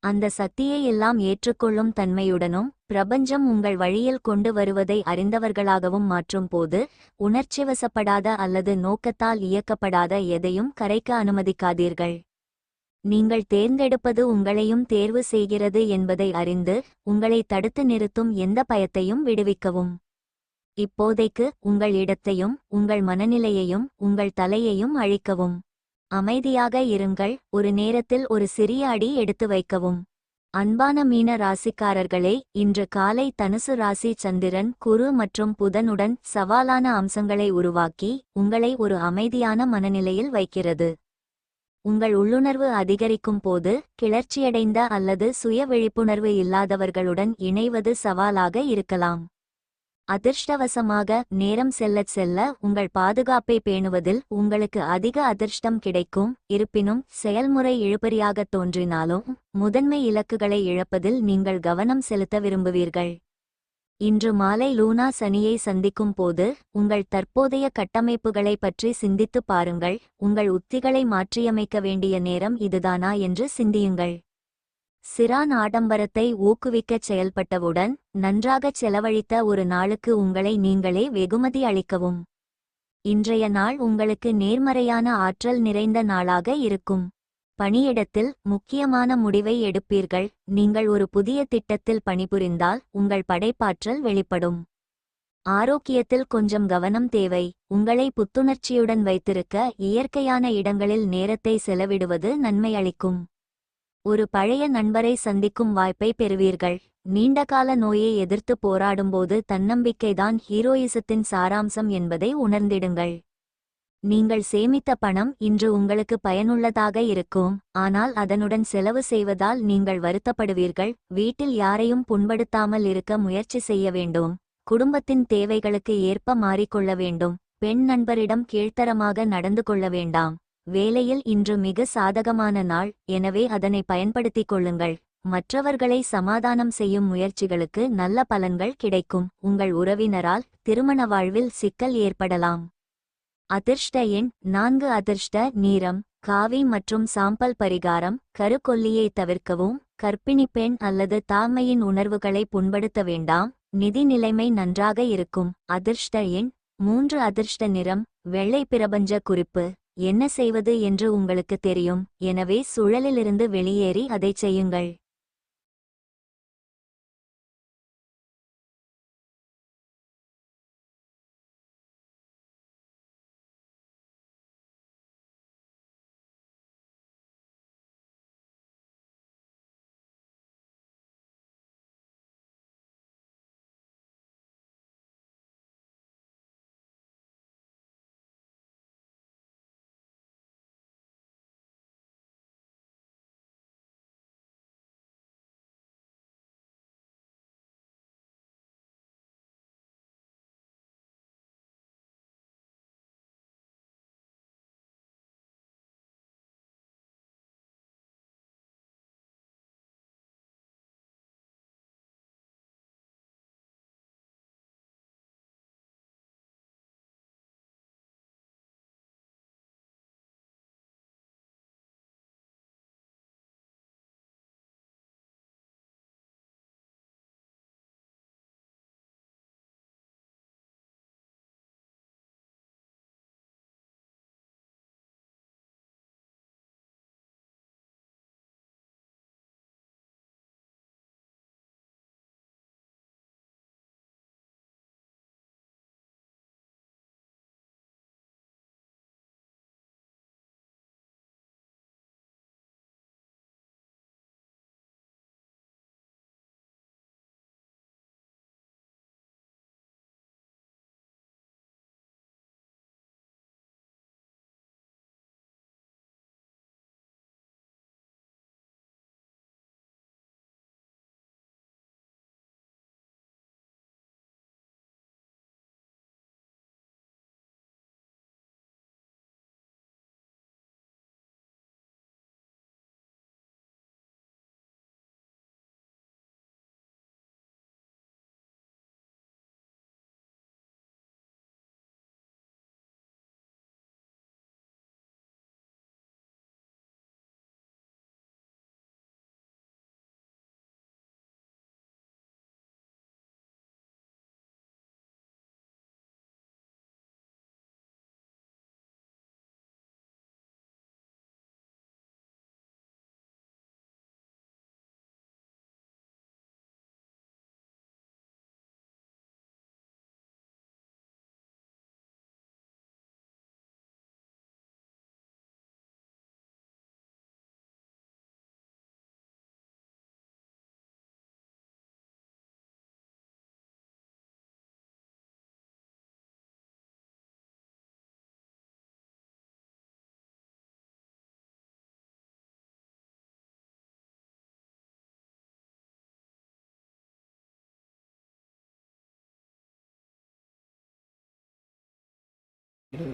அந்த சக்தியை எல்லாம் ஏற்றுக்கொள்ளும் தன்மையுடனும் பிரபஞ்சம் உங்கள் வழியில் கொண்டு வருவதை அறிந்தவர்களாகவும் மாற்றும் போது உணர்ச்சிவசப்படாத அல்லது நோக்கத்தால் இயக்கப்படாத எதையும் கரைக்க அனுமதிக்காதீர்கள். நீங்கள் தேர்ந்தெடுப்பது உங்களையும் தேர்வு செய்கிறது என்பதை அறிந்து உங்களை தடுத்து நிறுத்தும் எந்த பயத்தையும் விடுவிக்கவும். இப்போதைக்கு உங்கள் இடத்தையும் உங்கள் மனநிலையையும் உங்கள் தலையையும் அழிக்கவும். அமைதியாக இருங்கள். ஒரு நேரத்தில் ஒரு சிறிய அடி எடுத்து வைக்கவும். அன்பான மீன ராசிக்காரர்களே, இன்று காலை தனுசு ராசி சந்திரன் குரு மற்றும் புதனுடன் சவாலான அம்சங்களை உருவாக்கி உங்களை ஒரு அமைதியான மனநிலையில் வைக்கிறது. உங்கள் உள்ளுணர்வு அதிகரிக்கும் போது கிளர்ச்சியடைந்த அல்லது சுய விழிப்புணர்வு இல்லாதவர்களுடன் இணைவது சவாலாக இருக்கலாம். அதிர்ஷ்டவசமாக நேரம் செல்லச் செல்ல உங்கள் பாதுகாப்பை பேணுவதில் உங்களுக்கு அதிக அதிர்ஷ்டம் கிடைக்கும். இருப்பினும் செயல்முறை இழுபறியாகத் தோன்றினாலும் முதன்மை இலக்குகளை இழப்பதில் நீங்கள் கவனம் செலுத்த விரும்புவீர்கள். இன்று மாலை லூனா சனியை சந்திக்கும் போது உங்கள் தற்போதைய கட்டமைப்புகளை பற்றி சிந்தித்துப் பாருங்கள். உங்கள் உத்திகளை மாற்றியமைக்க வேண்டிய நேரம் இதுதானா என்று சிந்தியுங்கள். சிறான் ஆடம்பரத்தை ஊக்குவிக்கச் செயல்பட்டவுடன் நன்றாகச் செலவழித்த ஒரு நாளுக்கு உங்களை நீங்களே வெகுமதி அளிக்கவும். இன்றைய நாள் உங்களுக்கு நேர்மறையான ஆற்றல் நிறைந்த நாளாக இருக்கும். பணியிடத்தில் முக்கியமான முடிவை எடுப்பீர்கள். நீங்கள் ஒரு புதிய திட்டத்தில் பணிபுரிந்தால் உங்கள் படைப்பாற்றல் வெளிப்படும். ஆரோக்கியத்தில் கொஞ்சம் கவனம் தேவை. உங்களை புத்துணர்ச்சியுடன் வைத்திருக்க இயற்கையான இடங்களில் நேரத்தை செலவிடுவது நன்மை அளிக்கும். ஒரு பழைய நண்பரை சந்திக்கும் வாய்ப்பை பெறுவீர்கள். நீண்டகால நோயை எதிர்த்து போராடும்போது தன்னம்பிக்கைதான் ஹீரோயிசத்தின் சாராம்சம் என்பதை உணர்ந்திடுங்கள். நீங்கள் சேமித்த பணம் இன்று உங்களுக்கு பயனுள்ளதாக இருக்கும். ஆனால் அதனுடன் செலவு செய்வதால் நீங்கள் வருத்தப்படுவீர்கள். வீட்டில் யாரையும் புண்படுத்தாமல் இருக்க முயற்சி செய்ய வேண்டும். குடும்பத்தின் தேவைகளுக்கு ஏற்ப மாறிக்கொள்ள வேண்டும். பெண் நண்பரிடம் கீழ்த்தரமாக நடந்து கொள்ள வேண்டாம். வேலையில் இன்று மிக சாதகமான நாள், எனவே அதனை பயன்படுத்திக் கொள்ளுங்கள். மற்றவர்களை சமாதானம் செய்யும் முயற்சிகளுக்கு நல்ல பலன்கள் கிடைக்கும். உங்கள் உறவினரால் திருமண வாழ்வில் சிக்கல் ஏற்படலாம். அதிர்ஷ்ட எண் 4. அதிர்ஷ்ட நிறம் காவி மற்றும் சாம்பல். பரிகாரம் கருக்கொல்லியை தவிர்க்கவும். கர்ப்பிணி பெண் அல்லது தாய்மையின் உணர்வுகளை புண்படுத்த வேண்டாம். நிதி நிலைமை நன்றாக இருக்கும். அதிர்ஷ்ட எண் 3. அதிர்ஷ்ட நிறம் வெள்ளை. பிரபஞ்ச குறிப்பு என்ன செய்வது என்று உங்களுக்கு தெரியும். எனவே சுழலிலிருந்து வெளியேறி அதைச் செய்யுங்கள். இது